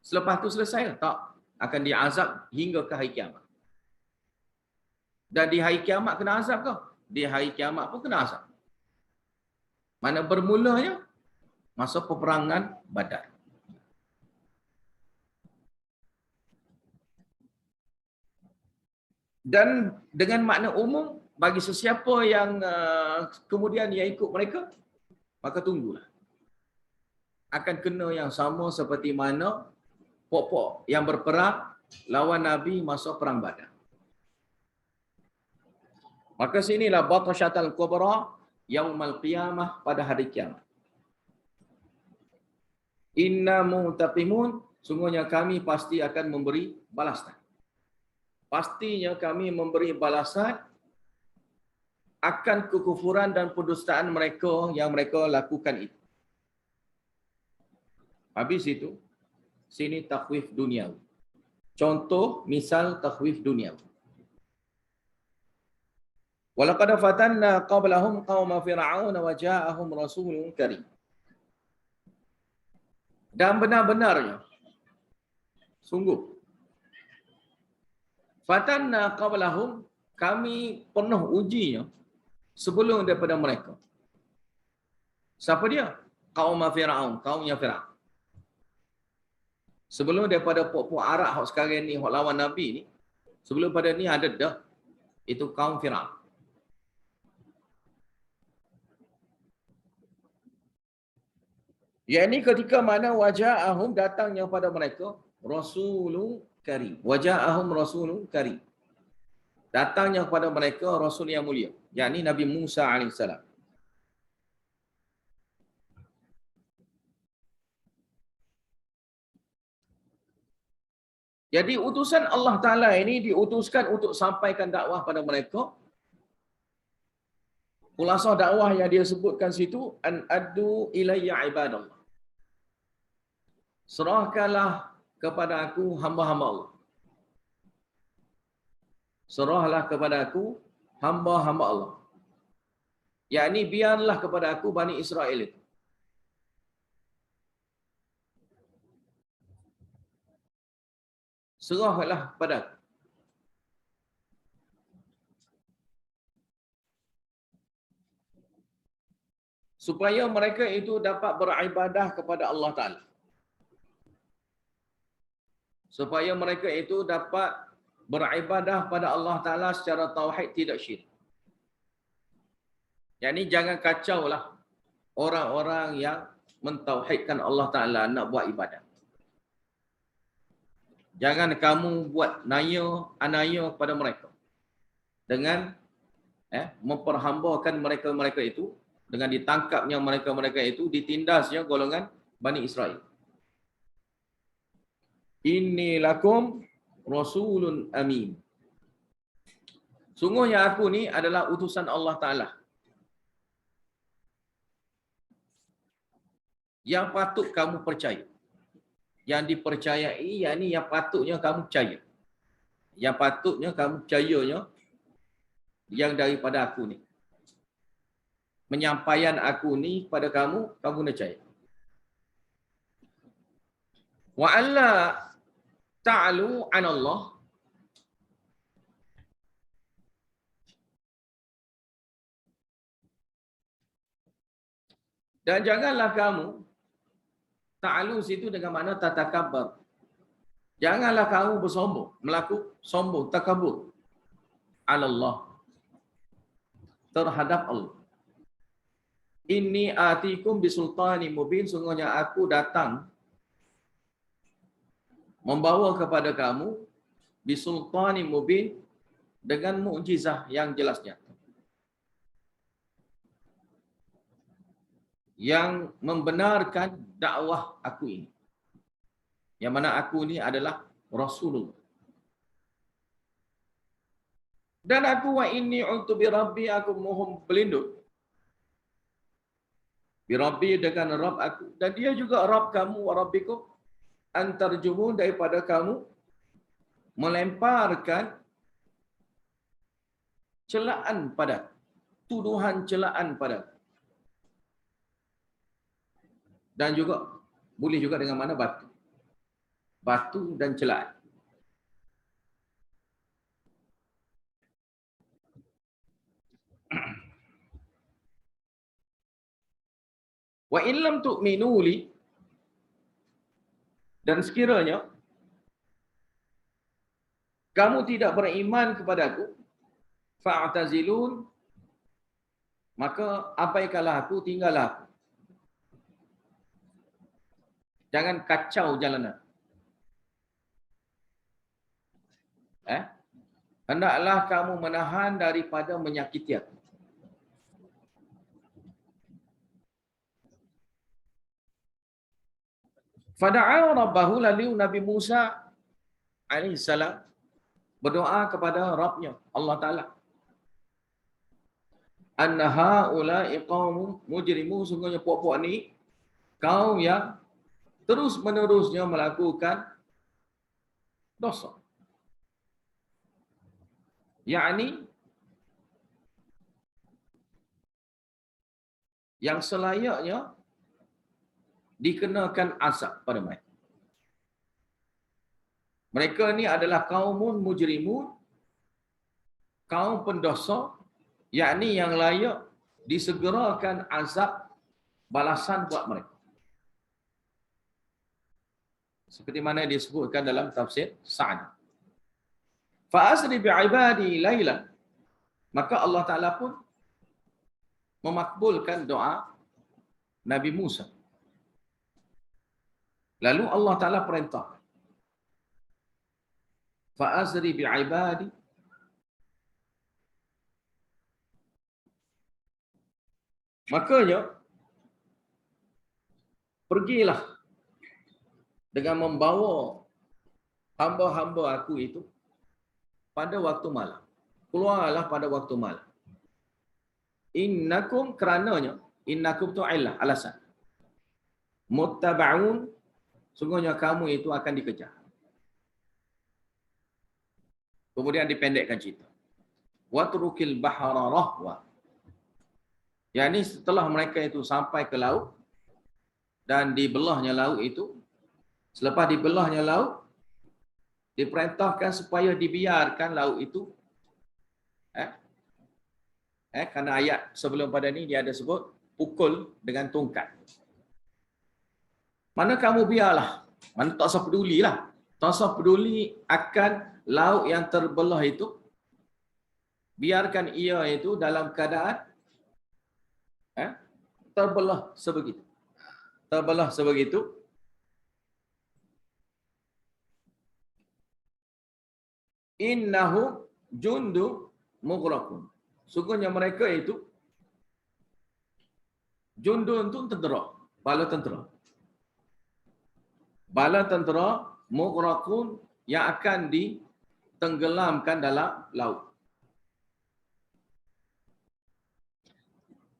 selepas tu selesai tak? Akan diazab hingga ke hari kiamat. Dan di hari kiamat kena azab ke? Di hari kiamat pun kena azab. Mana bermulanya? Masa peperangan Badar. Dan dengan makna umum, bagi sesiapa yang kemudian yang ikut mereka, maka tunggulah. Akan kena yang sama seperti mana pok-pok yang berperang lawan Nabi masa perang Badar. Maka sinilah batasyatal kubra yaumal qiyamah, pada hari kiamat. Inna muntaqimun, sungguhnya kami pasti akan memberi balasan. Pastinya kami memberi balasan akan kekufuran dan pendustaan mereka yang mereka lakukan itu. Habis itu, sini takhwif dunia. Contoh misal takhwif dunia. Walaqad fatanna qablahum qauma fir'aun wa ja'ahum rasulun karim. Dan benar-benarnya, sungguh, fatanna qablahum, kami pernah ujinya sebelum daripada mereka. Siapa dia? Qauma fir'aun, kaumnya Fir'aun. Sebelum daripada puak-puak Arab hok sekarang ni, hok lawan Nabi ni, sebelum pada ni ada dah, itu kaum Fir'aun. Yang ini ketika mana waja'ahum, datangnya pada mereka rasulun karim. Waja'ahum rasulun karim. Datangnya kepada mereka rasul yang mulia, yakni Nabi Musa alaihissalam. Jadi utusan Allah Ta'ala ini diutuskan untuk sampaikan dakwah pada mereka. Khulasah dakwah yang dia sebutkan situ, an addu ilayya ibadallah. Serahkanlah kepada aku hamba-hamba Allah. Serahlah kepada aku hamba-hamba Allah. Yakni biarlah kepada aku Bani Israel itu. Serahlah kepada aku. Supaya mereka itu dapat beribadah kepada Allah Ta'ala. Supaya mereka itu dapat beribadah pada Allah Ta'ala secara tauhid, tidak syirik. Yang ni jangan kacaulah orang-orang yang mentauhidkan Allah Ta'ala nak buat ibadat. Jangan kamu buat anaya kepada mereka. Dengan memperhambakan mereka-mereka itu, dengan ditangkapnya mereka-mereka itu, ditindasnya golongan Bani Israel. Inni lakum rasulun amin. Sungguhnya aku ni adalah utusan Allah Ta'ala yang patut kamu percaya. Yang dipercayai, yang ni yang patutnya kamu percaya. Yang patutnya kamu percayanya, yang daripada aku ni. Penyampaian aku ni pada kamu, kamu nak percaya. Wa alla ta'lu 'ala Allah. Dan janganlah kamu ta'lu situ dengan makna tatakabbar. Janganlah kamu bersombong, sombong, takabur 'ala Allah, terhadap Allah. Inni atikum bisultani mubin, sungguhnya aku datang membawa kepada kamu bisultani mubin, dengan mukjizah yang jelasnya, yang membenarkan dakwah aku ini. Yang mana aku ni adalah Rasulullah. Dan aku wa inni untu bi rabbi, aku mohon berlindung bi rabbi, dengan Rabb aku, dan dia juga Rabb kamu, wa rabbikum, antarjumun, daripada kamu melemparkan celaan pada, tuduhan celaan pada, dan juga boleh juga dengan mana batu dan celaan. Wa illam tu'minu li, dan sekiranya kamu tidak beriman kepada aku, fa'tazilun, maka abaikanlah aku, tinggallah aku. Jangan kacau jalanan. Hendaklah kamu menahan daripada menyakiti aku. Fada'a rabbahu, lalu Nabi Musa alaihissalam berdoa kepada Rabbnya, Allah Ta'ala. Anna ha'ula'i qaumun mujrimun, sungguhnya puak-puak ni kaum yang terus-menerusnya melakukan dosa. Yakni yang selayaknya dikenakan azab pada mereka. Mereka ni adalah kaumun mujrimun, kaum pendosa, yakni yang layak disegerakan azab balasan buat mereka. Seperti mana disebutkan dalam tafsir Sa'di. Fa'asri bi'ibadi laylan, maka Allah Ta'ala pun memakbulkan doa Nabi Musa. Lalu Allah Ta'ala perintah, fa'asri bi'ibadi, makanya pergilah dengan membawa hamba-hamba aku itu pada waktu malam. Keluarlah pada waktu malam. Innakum, kerananya, innakum tu illah, alasan. Muttaba'un, sungguhnya kamu itu akan dikejar. Kemudian dipendekkan cerita. Watrukil bahara rahwa. Yang ini setelah mereka itu sampai ke laut dan dibelahnya laut itu, selepas dibelahnya laut, diperintahkan supaya dibiarkan laut itu. Kerana ayat sebelum pada ni dia ada sebut pukul dengan tongkat. Mana kamu biarlah, mana tak usah pedulilah. Tak usah peduli akan laut yang terbelah itu. Biarkan ia itu dalam keadaan Eh? Terbelah sebegitu. Terbelah sebegitu. Innahu jundu mughraqun. Sungguhnya mereka itu jundun itu tentera, bala tentera. Bala tentera mughraqun yang akan ditenggelamkan dalam laut.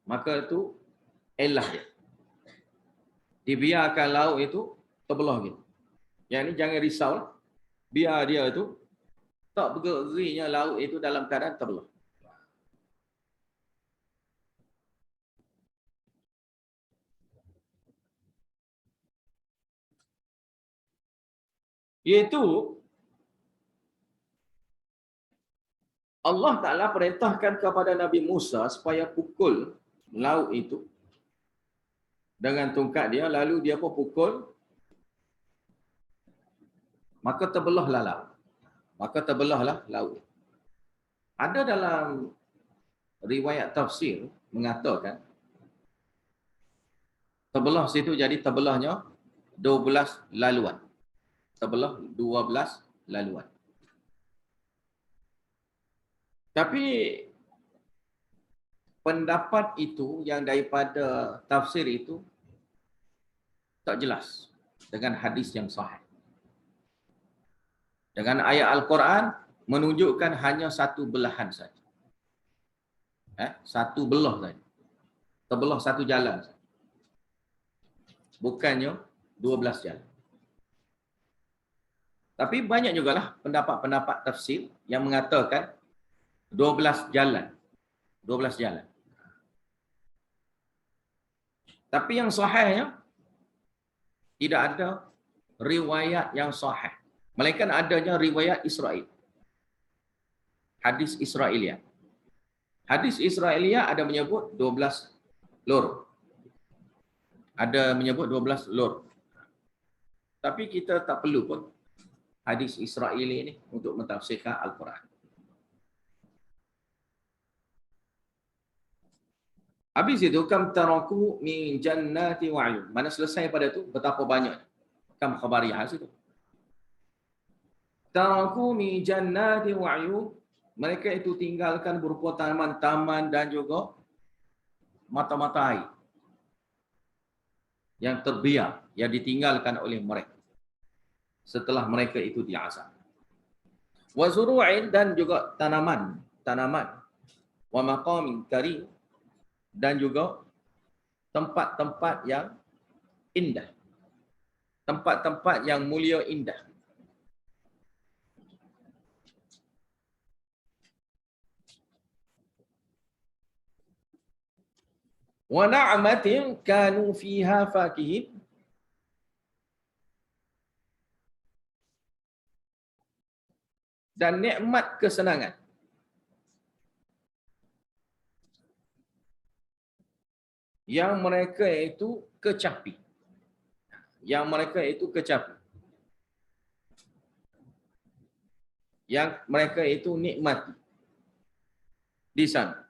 Maka itu elah dia. Dibiarkan laut itu terbelah gitu. Yang ini jangan risau. Biar dia itu tak bergerinya laut itu dalam keadaan terbelah. Iaitu Allah Ta'ala perintahkan kepada Nabi Musa supaya pukul laut itu dengan tongkat dia, lalu dia pun pukul, maka terbelahlah laut. Maka terbelahlah laut. Ada dalam riwayat tafsir mengatakan terbelah situ jadi terbelahnya 12 laluan. Terbelah 12 laluan. Tapi pendapat itu yang daripada tafsir itu tak jelas dengan hadis yang sahih. Dengan ayat Al-Quran menunjukkan hanya satu belahan saja. Satu belah saja. Terbelah satu jalan saja. Bukannya 12 jalan. Tapi banyak jugalah pendapat-pendapat tafsir yang mengatakan 12 jalan. 12 jalan. Tapi yang sahihnya tidak ada riwayat yang sahih. Melainkan adanya riwayat Israel. Hadis Israelia. Hadis Israelia ada menyebut 12 lor. Ada menyebut 12 lor. Tapi kita tak perlu pun hadis Israeli ini untuk mentafsirkan Al-Quran. Habis itu, kam taraku min jannati wa ayun. Mana selesai pada itu, betapa banyak. Kam khabariyah situ. Taraku min jannati wa ayun. Mereka itu tinggalkan berupa taman-taman dan juga mata-mata air yang terbiar, yang ditinggalkan oleh mereka setelah mereka itu diazab. Wa zuru'in, dan juga tanaman. Wa maqamin karim, dan juga tempat-tempat yang indah. Tempat-tempat yang mulia indah. Wa na'matin kanu fiha fakihin, dan nikmat kesenangan yang mereka itu kecapi. Yang mereka itu kecapi. Yang mereka itu nikmati di sana.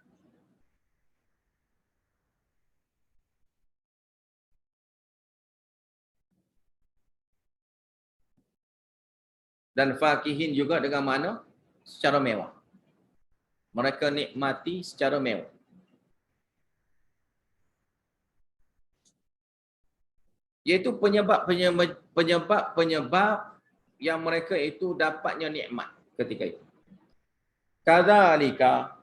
Dan fakihin juga dengan mana? Secara mewah. Mereka nikmati secara mewah. Iaitu penyebab yang mereka itu dapatnya nikmat ketika itu. Kadzalika,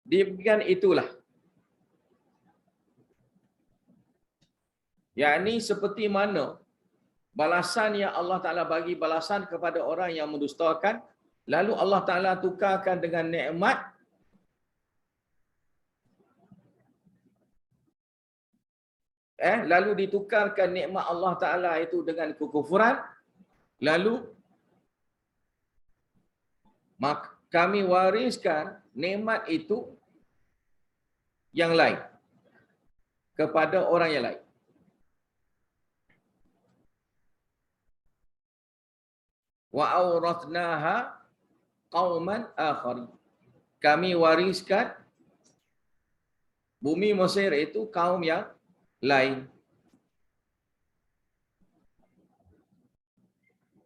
demikian itulah. Yakni seperti mana balasan yang Allah Ta'ala bagi balasan kepada orang yang mendustakan, lalu Allah Ta'ala tukarkan dengan nikmat, lalu ditukarkan nikmat Allah Ta'ala itu dengan kekufuran, lalu kami wariskan nikmat itu yang lain kepada orang yang lain. Wa awrathnaha qauman akhari. Kami wariskan bumi Mesir itu kaum yang lain.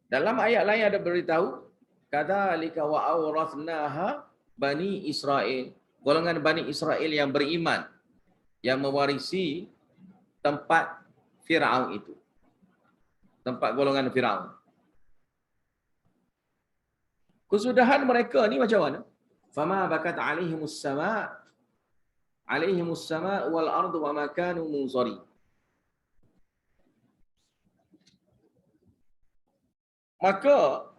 Dalam ayat lain ada beritahu, kadzalika wa awrathnaha Bani Israel. Golongan Bani Israel yang beriman, yang mewarisi tempat Firaun itu. Tempat golongan Firaun. Kesudahan mereka ni macam mana? Fama bakat alaihimus sama wal ardu wa ma kanu munzari. Maka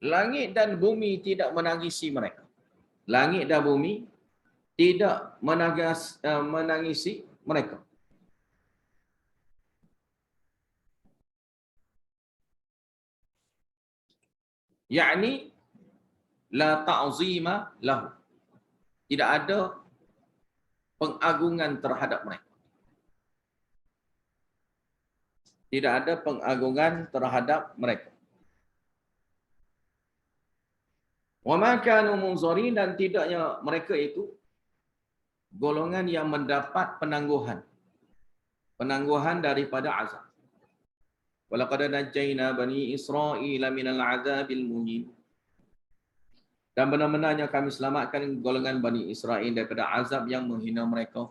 langit dan bumi tidak menangisi mereka. Langit dan bumi tidak menangisi mereka. Yakni la ta'zima lahu. Tidak ada pengagungan terhadap mereka. Tidak ada pengagungan terhadap mereka. Wa ma kanu munzarin, dan tidaknya mereka itu golongan yang mendapat penangguhan. Penangguhan daripada azab. Walaqad najjayna bani Israila minal azabil muhin. Dan benar-benarnya kami selamatkan golongan Bani Israel daripada azab yang menghina mereka.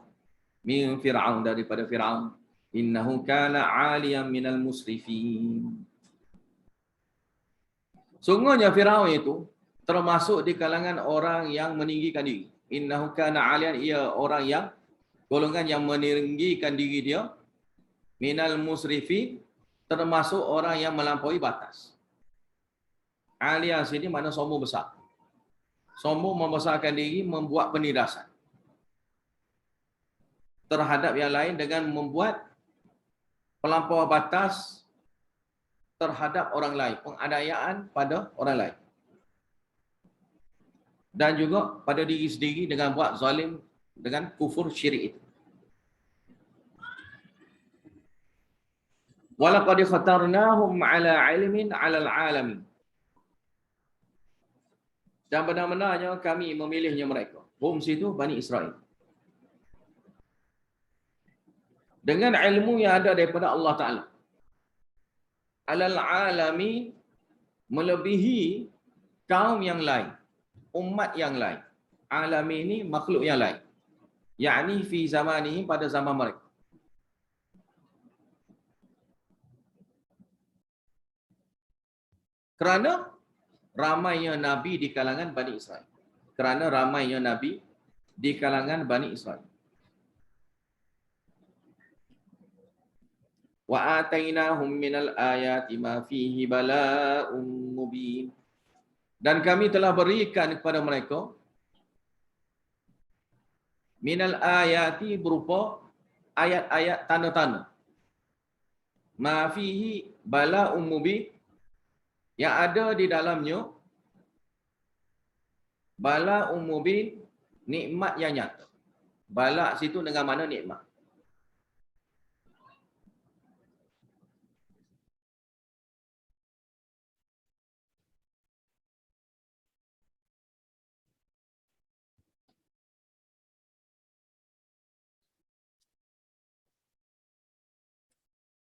Min Fir'aun, daripada Fir'aun. Innahu kana 'aliyan minal musrifin. Sungguhnya Fir'aun itu termasuk di kalangan orang yang meninggikan diri. Innahu kana 'aliyan, ia orang yang golongan yang meninggikan diri dia. Minal musrifin, termasuk orang yang melampaui batas. 'Aliyan sini makna sombong besar. Sombong membesarkan diri, membuat penindasan terhadap yang lain dengan membuat pelampauan batas terhadap orang lain, penganiayaan pada orang lain. Dan juga pada diri sendiri dengan buat zalim dengan kufur syirik itu. Walaqad khatarnahum ala ilmin 'alal 'alamin. Dan benar-benarnya kami memilihnya mereka. Hum situ Bani Israel. Dengan ilmu yang ada daripada Allah Ta'ala. Alal alami, melebihi kaum yang lain. Umat yang lain. Alami ini makhluk yang lain. Yakni fi zamanihim, pada zaman mereka. Kerana ramainya Nabi di kalangan Bani Israel. Kerana ramainya Nabi di kalangan Bani Israel. Wa atainahum minal ayati ma fihi bala'un mubin. Dan kami telah berikan kepada mereka minal ayati, berupa ayat-ayat tanda-tanda. Ma fihi bala'un mubin, yang ada di dalamnya bala'un mubin, nikmat yang nyata. Bala' situ dengan mana nikmat.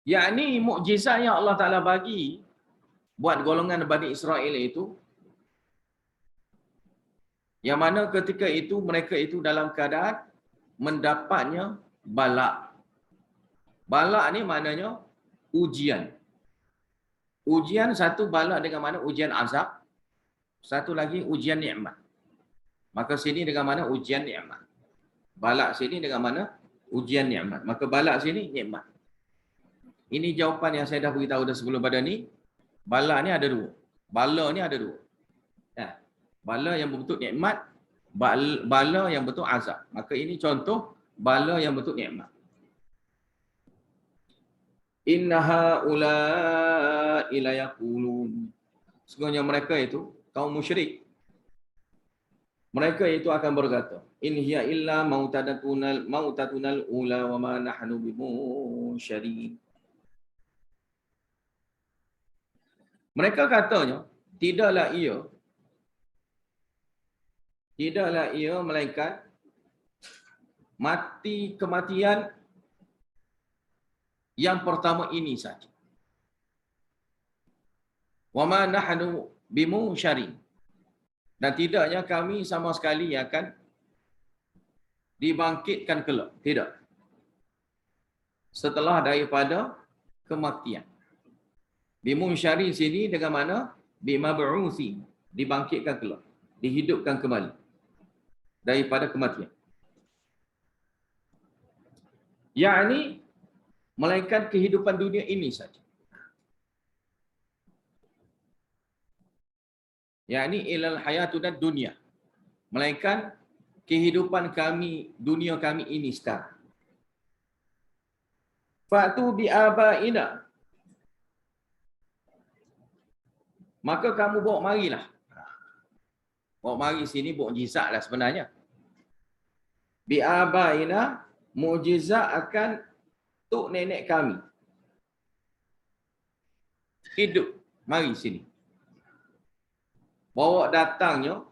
Yakni mukjizat yang Allah Ta'ala bagi buat golongan Bani Israel itu, yang mana ketika itu mereka itu dalam keadaan mendapatnya balak. Balak ni maknanya ujian. Ujian satu, balak dengan mana ujian azab. Satu lagi ujian nikmat. Maka sini dengan mana ujian nikmat. Balak sini dengan mana ujian nikmat. Maka balak sini nikmat. Ini jawapan yang saya dah beritahu dah sebelum pada ni. Bala ni ada dua. Bala ni ada dua. Bala yang berbentuk nikmat, bala yang bentuk azab. Maka ini contoh bala yang bentuk nikmat. Innaha ula'i la yaqulun. Sesungguhnya mereka itu kaum musyrik. Mereka itu akan berkata, in hiya illa mautatunal ula wa ma nahnu bimusyarin. Mereka katanya, tidaklah ia melainkan kematian yang pertama ini saja. Wa ma nahnu bimusyarin. Dan tidaknya kami sama sekali akan dibangkitkan kelak. Tidak. Setelah daripada kematian. Bimunsyari sini dengan mana? Bimab'uthi. Dibangkitkan kelak. Dihidupkan kembali. Daripada kematian. Yakni, melainkan kehidupan dunia ini saja. Yakni ilal hayatuna dunia. Melainkan kehidupan kami, dunia kami ini sekarang. Fa'tu bi'abaina. Maka kamu bawa marilah. Bawa mari sini mukjizat lah sebenarnya. Bi'abaina, mukjizat akan tok nenek kami. Hidup, mari sini. Bawa datangnya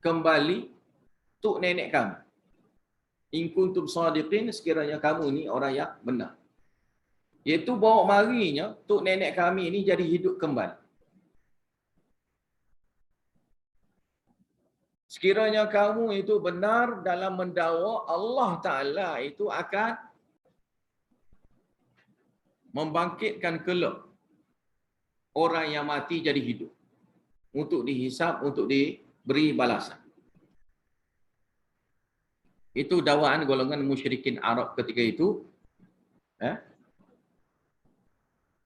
kembali tok nenek kami. In kuntum sadiqin, sekiranya kamu ni orang yang benar. Iaitu bawa marinya tok nenek kami ini jadi hidup kembali. Sekiranya kamu itu benar dalam mendakwa Allah Ta'ala itu akan membangkitkan kelak orang yang mati jadi hidup. Untuk dihisap, untuk diberi balasan. Itu dakwaan golongan musyrikin Arab ketika itu.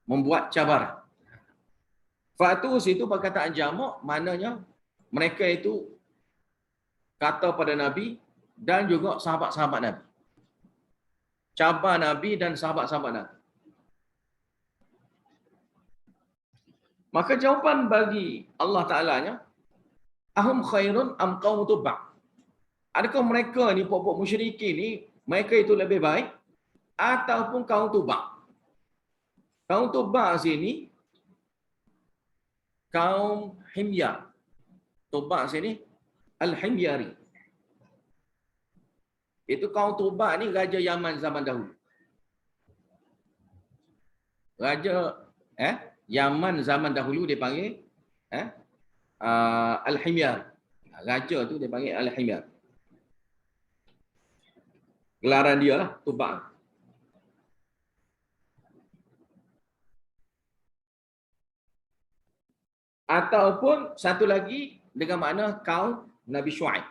Membuat cabaran. Fatus itu perkataan jamak, maknanya mereka itu kata pada Nabi dan juga sahabat-sahabat Nabi. Cabar Nabi dan sahabat-sahabat Nabi. Maka jawapan bagi Allah Ta'ala-nya, ahum khairun am qaum tubba'. Adakah mereka ni, pokok musyrikin ni, mereka itu lebih baik ataupun kaum tubba'? Kaum tubba' sini, kaum himyar. Tubba' sini, al-himyari. Itu kaum tubba' ni raja Yaman zaman dahulu. Raja Yaman zaman dahulu dia panggil al-himyar. Raja tu dia panggil al-himyar. Gelaran dia lah, tubba'. Ataupun satu lagi dengan makna kaum Nabi Syuaib.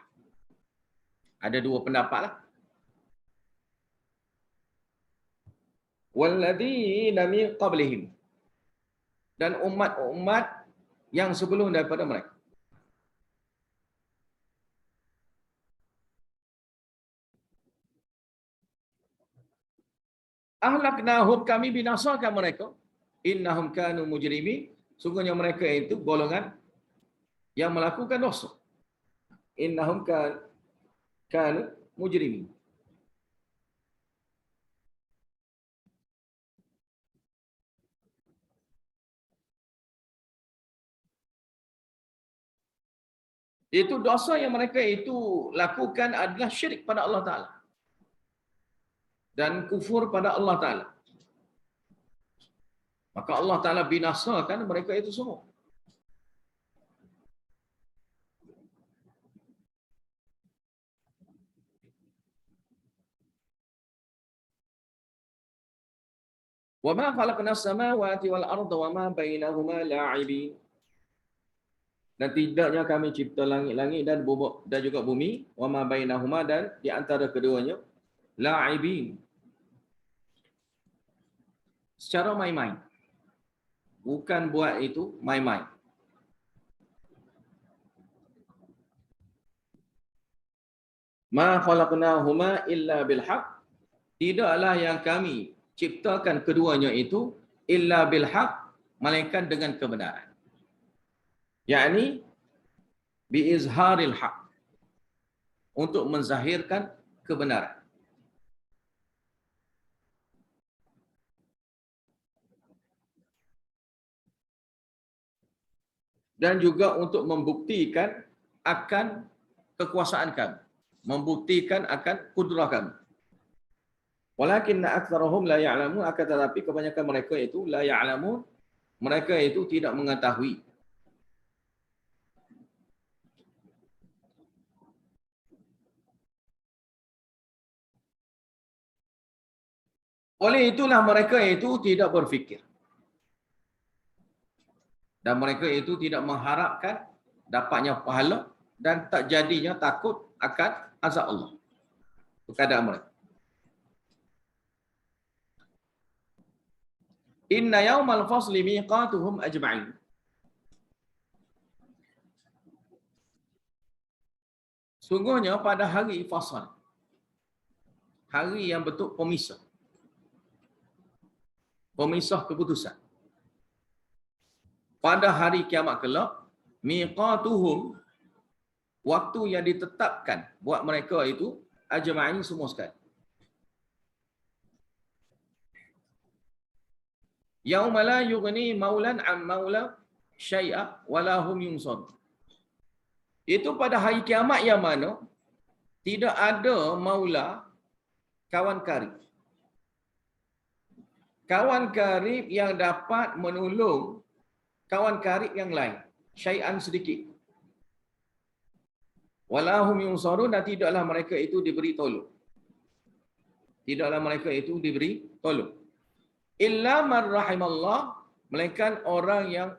Ada dua pendapat lah. Walladzina min qablihim. Dan umat-umat yang sebelum daripada mereka. Ahlaknahum, kami binasakan mereka. Innahum kanu mujrimin. Sungguhnya mereka itu golongan yang melakukan dosa. Innahum kanu mujrimin. Itu dosa yang mereka itu lakukan adalah syirik pada Allah Ta'ala. Dan kufur pada Allah Ta'ala. Maka Allah Ta'ala binasakan mereka itu semua. Wa ma khalaqnas samawati wal arda wa ma bainahuma la'ibin. Dan tidaknya kami cipta langit-langit dan juga bumi, wa ma bainahuma, dan di antara keduanya la'ibin. Secara main-main. Bukan buat itu main-main. Ma khalaqnahuma illa bil haqq. Tidaklah yang kami ciptakan keduanya itu illa bil haqq, melainkan dengan kebenaran. Yakni bi izharil haqq. untuk menzahirkan kebenaran. Dan juga untuk membuktikan akan kekuasaan kami, membuktikan akan kudrah kami. Walakinna aktsarahum la ya'lamun, akan tetapi kebanyakan mereka itu la ya'lamun, mereka itu tidak mengetahui. Oleh itulah mereka itu tidak berfikir. Dan mereka itu tidak mengharapkan dapatnya pahala dan tak jadinya takut akan azab Allah. Keadaan mereka. Inna yaumal fasli miqatuhum ajma'in. Sungguhnya pada hari fasal, hari yang bentuk pemisah, pemisah keputusan. Pada hari kiamat kelak, miqatuhum, waktu yang ditetapkan buat mereka itu ajma'in semua sekali. Yauma la yughni maulan am maula syai'a wala hum yunsar. Itu pada hari kiamat yang mana tidak ada maula, kawan karib. Kawan karib yang dapat menolong kawan karib yang lain, syai'an sedikit. Wala hum yunsarun, dan tidaklah mereka itu diberi tolong. Tidaklah mereka itu diberi tolong. Illa man rahimallah, melainkan orang yang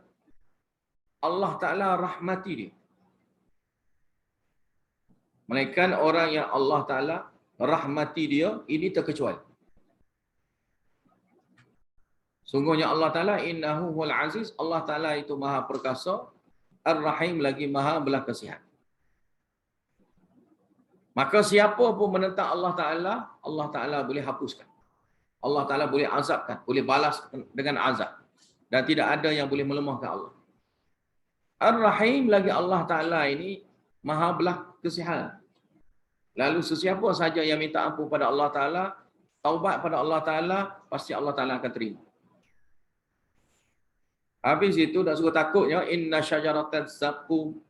Allah Ta'ala rahmati dia. Melainkan orang yang Allah Ta'ala rahmati dia, ini terkecuali. Sungguhnya Allah Ta'ala innahu huwal aziz, Allah Ta'ala itu maha perkasa, ar-rahim lagi maha belas kasihan. Maka siapa pun menentang Allah Ta'ala, Allah Ta'ala boleh hapuskan. Allah Ta'ala boleh azabkan, boleh balas dengan azab. Dan tidak ada yang boleh melemahkan Allah. Ar-Rahim lagi Allah Ta'ala ini maha belah kasihan. Lalu sesiapa saja yang minta ampun pada Allah Ta'ala, taubat pada Allah Ta'ala, pasti Allah Ta'ala akan terima. Habis itu tak suka takutnya, inna syajaratat zaqqum.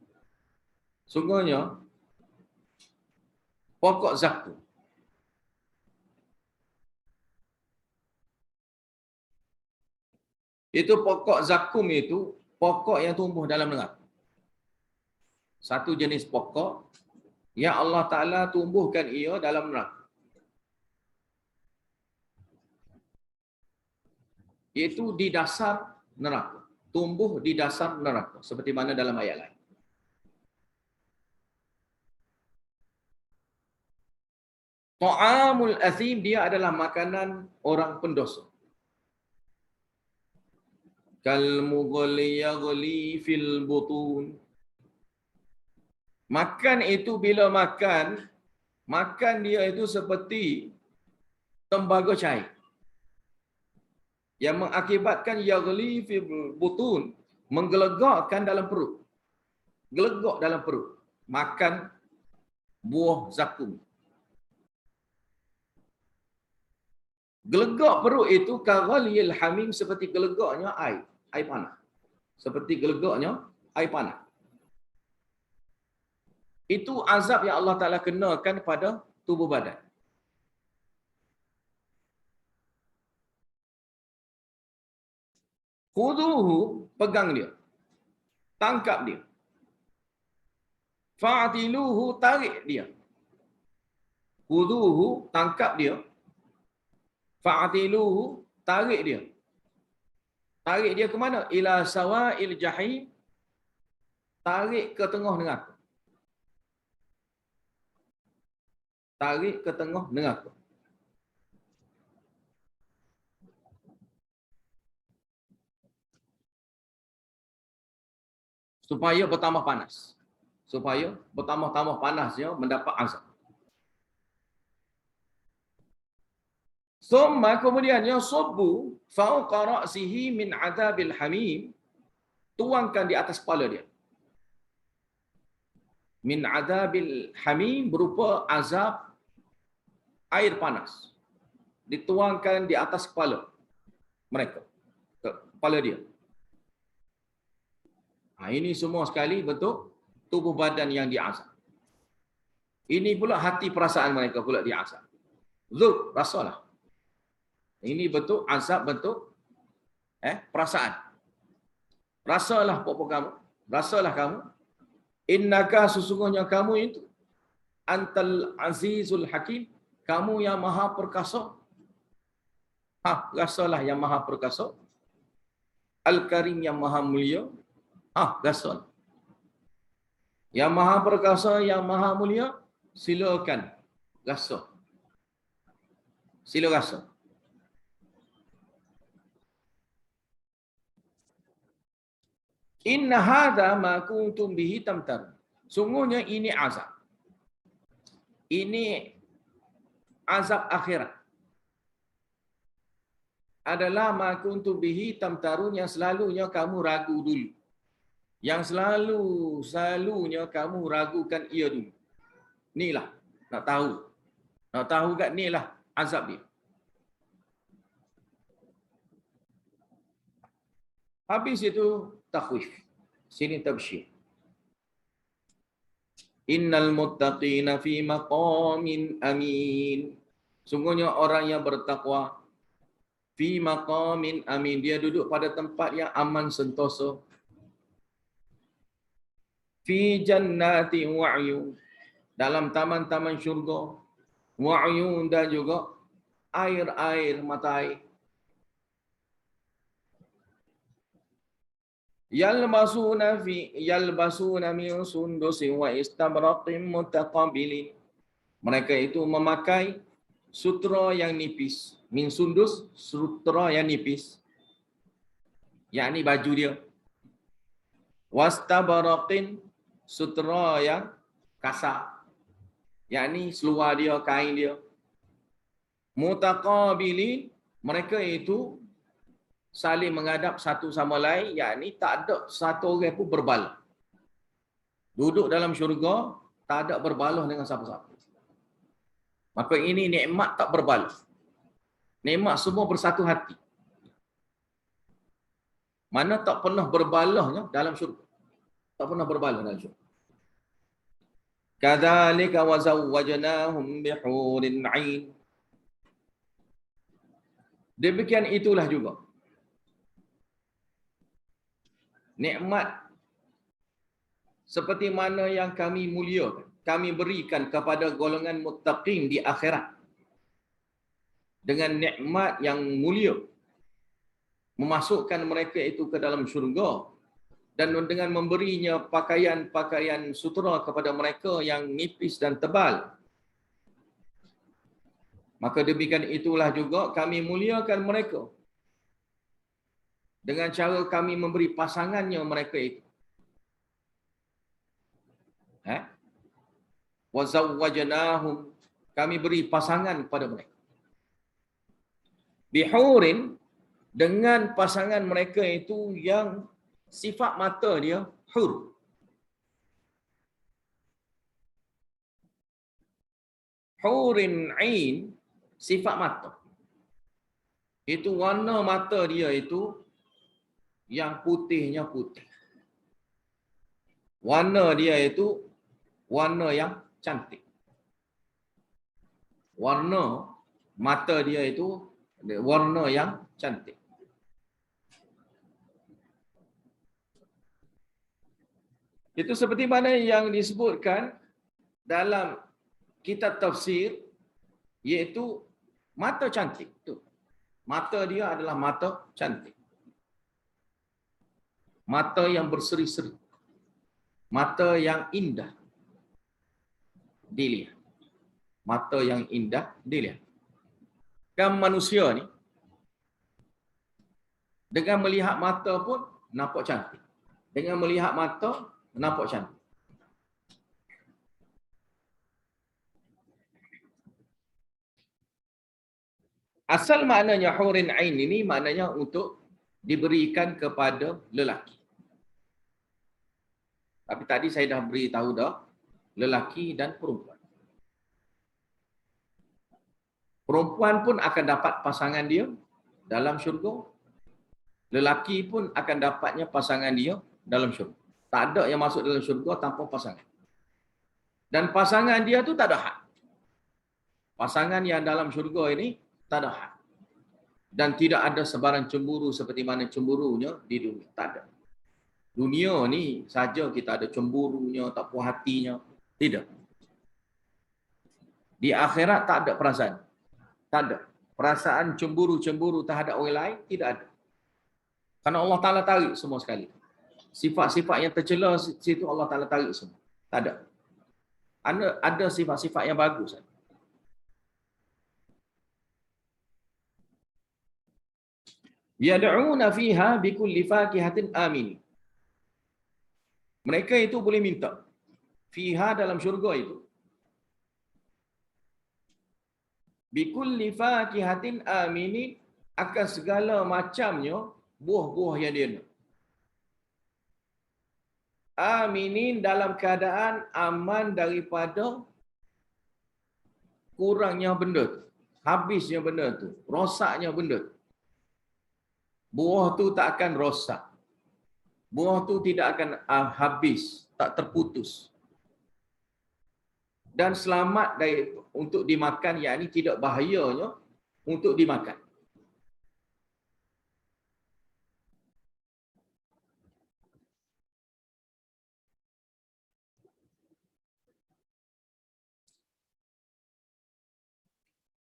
Sungguhnya, pokok zaqqum. Itu pokok zakum itu pokok yang tumbuh dalam neraka. Satu jenis pokok yang Allah Ta'ala tumbuhkan ia dalam neraka. Itu di dasar neraka. Tumbuh di dasar neraka. Seperti mana dalam ayat lain. Ta'amul athim, dia adalah makanan orang pendosa. Kalmughli yaghli fil butun. Makan itu bila makan dia itu seperti tembaga cair yang mengakibatkan yaghli fil butun, menggelegakkan dalam perut. Gelegak dalam perut. Makan buah zakum. Gelegak perut itu kaghalil hamim, seperti gelegaknya air panas. Seperti gelegaknya air panas. Itu azab yang Allah Ta'ala kenakan pada tubuh badan. Khuduhu, pegang dia. Tangkap dia. Fa'atiluhu, tarik dia. Khuduhu, tangkap dia. Fa'atiluhu, tarik dia. Tarik dia ke mana? Ila sawa'il jahim. Tarik ke tengah neraka. Tarik ke tengah neraka. Supaya bertambah panas. Supaya bertambah-tambah panasnya mendapat azab. Summa, kemudiannya subbu fauqa ra'sihi min adabil hamim, tuangkan di atas kepala dia. min adzabil hamim, berupa azab air panas dituangkan di atas kepala mereka, kepala dia. Ini semua sekali bentuk tubuh badan yang diazab. Ini pula hati perasaan mereka pula diazab. Zuk, rasalah. Ini bentuk azab, bentuk perasaan. Rasalah pokok kamu. Rasalah kamu. Innaka, sesungguhnya kamu itu, antal azizul hakim, kamu yang maha perkasa. Rasalah yang maha perkasa. Al-Karim, yang maha mulia. Rasalah. Yang maha perkasa, yang maha mulia, silakan rasa. Sila rasa. Inna hadha ma kuntum bihi tamtar. Sungguhnya ini azab. Ini azab akhirat. Adalah ma kuntum bihi tamtarun, yang selalunya kamu ragu dulu. Yang selalunya kamu ragukan ia dulu. Inilah, nak tahu. Nak tahu kat inilah azab dia. Habis itu takhwif. Sini tabsyir. Innal muttaqina fi maqamin amin. Sungguhnya orang yang bertakwa fi maqamin amin, dia duduk pada tempat yang aman sentosa. Fi jannati wa'yun, dalam taman-taman syurga. Wa'yun, dan juga air-air mata air. Yalbasuna min sundusin wa istabraqin mutaqabilin. Mereka itu memakai sutra yang nipis. Min sundus, sutra yang nipis. Yakni baju dia. Wastabraqin, sutra yang kasar. Yakni seluar dia, kain dia. Mutaqabilin, mereka itu saling menghadap satu sama lain, yakni tak ada satu orang pun berbalah. Duduk dalam syurga, tak ada berbalah dengan siapa-siapa. Maka ini nikmat tak berbalah. Nikmat semua bersatu hati. Mana tak pernah berbalahnya dalam syurga. Tak pernah berbalah dalam syurga. Kadzalika wa zawwajnahum bihurin 'ain. Demikian itulah juga nikmat seperti mana yang kami muliakan, kami berikan kepada golongan muttaqin di akhirat dengan nikmat yang mulia, memasukkan mereka itu ke dalam syurga, dan dengan memberinya pakaian-pakaian sutra kepada mereka yang nipis dan tebal. Maka demikian itulah juga kami muliakan mereka dengan cara kami memberi pasangannya mereka itu. Wa zawwajnahum, kami beri pasangan kepada mereka. Bihurin, dengan pasangan mereka itu yang sifat mata dia hur. Hurin 'ain, sifat mata. Itu warna mata dia itu yang putihnya putih. Warna dia itu warna yang cantik. Warna mata dia itu warna yang cantik. Itu seperti mana yang disebutkan dalam kitab tafsir, iaitu mata cantik. Mata dia adalah mata cantik. Mata yang berseri-seri. Mata yang indah dilihat. Mata yang indah dilihat. Kan manusia ni, dengan melihat mata pun nampak cantik. Dengan melihat mata, nampak cantik. Asal maknanya hurin ain ini maknanya untuk diberikan kepada lelaki. Tapi tadi saya dah beritahu dah, lelaki dan perempuan. Perempuan pun akan dapat pasangan dia dalam syurga. Lelaki pun akan dapatnya pasangan dia dalam syurga. Tak ada yang masuk dalam syurga tanpa pasangan. Dan pasangan dia tu tak ada hak. Pasangan yang dalam syurga ini tak ada hak. Dan tidak ada sebarang cemburu seperti mana cemburunya di dunia. Tak ada. Dunia ni saja kita ada cemburunya, tak puas hatinya. Tidak. Di akhirat tak ada perasaan. Tak ada. Perasaan cemburu-cemburu terhadap orang lain, tidak ada. Kerana Allah Ta'ala tarik semua sekali. Sifat-sifat yang tercela situ Allah Ta'ala tarik semua. Tak ada. Ada sifat-sifat yang bagus. Yad'una fiha bikulli fakihatin amin. Mereka itu boleh minta. Fiha dalam syurga itu. Bikulli fakihatin amini, akan segala macamnya buah-buah yang dia nak. Aminin dalam keadaan aman daripada kurangnya benda tu. Habisnya benda tu. Rosaknya benda tu. Buah tu tak akan rosak. Buah tu tidak akan habis. Tak terputus. Dan selamat dari untuk dimakan, yakni tidak bahayanya untuk dimakan.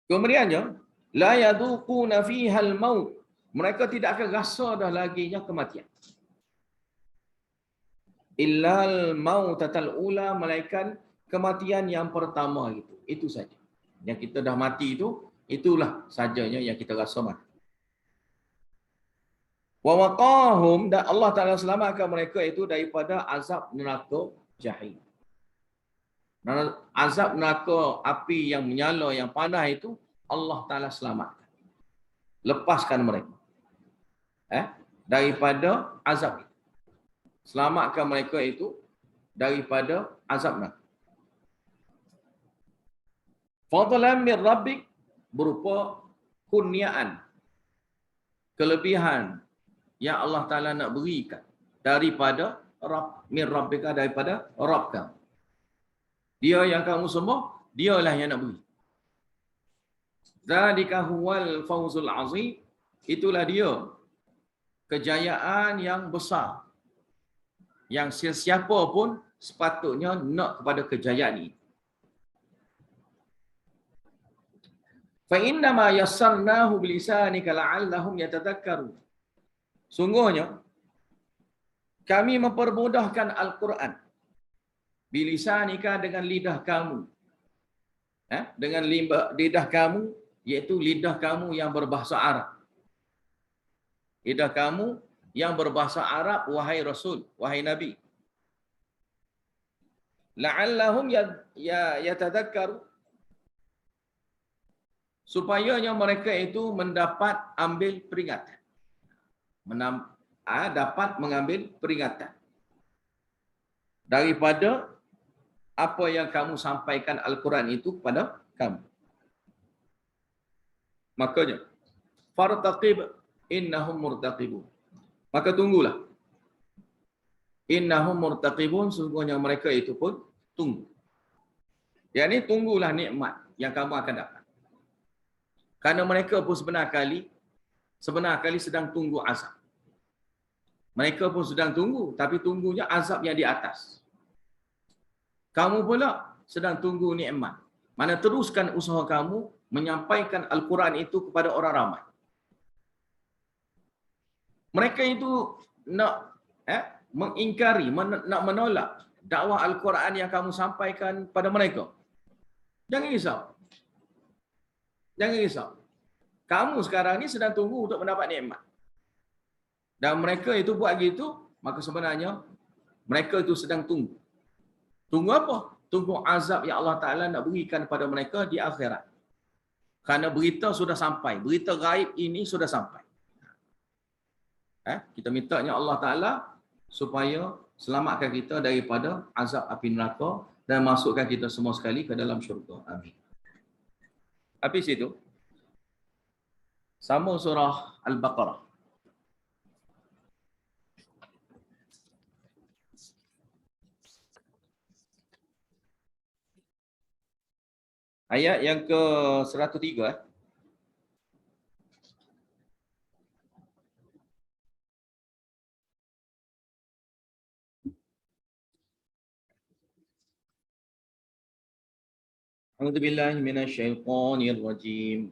Kemudiannya, la yaduquna fiha al-maut. Mereka tidak akan rasa dah laginya kematian. Illal mautatal ula, melainkan kematian yang pertama itu. Itu saja. Yang kita dah mati itu, itulah sajanya yang kita rasa mati. Wa waqahum, dan Allah Ta'ala selamatkan mereka itu daripada azab neraka jahim. Azab neraka api yang menyala, yang panas itu, Allah Ta'ala selamatkan. Lepaskan mereka. Daripada azab itu. Selamatkan mereka itu daripada azab neraka. Fadlan min rabbik, berupa kurniaan, kelebihan yang Allah Ta'ala nak berikan daripada min rabbika, daripada Rabb kamu. Dia yang kamu sembah, dialah yang nak beri. Zalika huwal fawzul azim, itulah dia kejayaan yang besar, yang sesiapa pun sepatutnya nak kepada kejayaan ini. Fa inna ma yassarnahu bilisanika la'allahum yatadhakkarun. Sungguhnya kami mempermudahkan Al-Quran bilisanika, dengan lidah kamu. Dengan lidah kamu, iaitu lidah kamu yang berbahasa Arab. Lidah kamu yang berbahasa Arab, wahai Rasul, wahai Nabi. La'allahum yatadhakkaru, supayanya mereka itu mendapat ambil peringatan. Dapat mengambil peringatan daripada apa yang kamu sampaikan Al-Quran itu kepada kamu. Makanya, fartaqib innahum murtaqibun. Maka tunggulah. Innahum murtaqibun, sesungguhnya mereka itu pun tunggu. Yang ini tunggulah nikmat yang kamu akan dapat. Karena mereka pun sebenar kali sedang tunggu azab. Mereka pun sedang tunggu, tapi tunggunya azab yang di atas. Kamu pula sedang tunggu nikmat. Mana teruskan usaha kamu menyampaikan Al-Quran itu kepada orang ramai. Mereka itu nak mengingkari, nak menolak dakwah Al-Quran yang kamu sampaikan pada mereka. Jangan risau. Jangan risau. Kamu sekarang ni sedang tunggu untuk mendapat nikmat. Dan mereka itu buat gitu, maka sebenarnya mereka itu sedang tunggu. Tunggu apa? Tunggu azab yang Allah Ta'ala nak berikan pada mereka di akhirat. Kerana berita sudah sampai. Berita gaib ini sudah sampai. Kita mintanya Allah Ta'ala supaya selamatkan kita daripada azab api neraka dan masukkan kita semua sekali ke dalam syurga. Amin. Habis itu, sambung surah Al-Baqarah. Ayat yang ke-103. A'udzu billahi minasyaitonir rajim.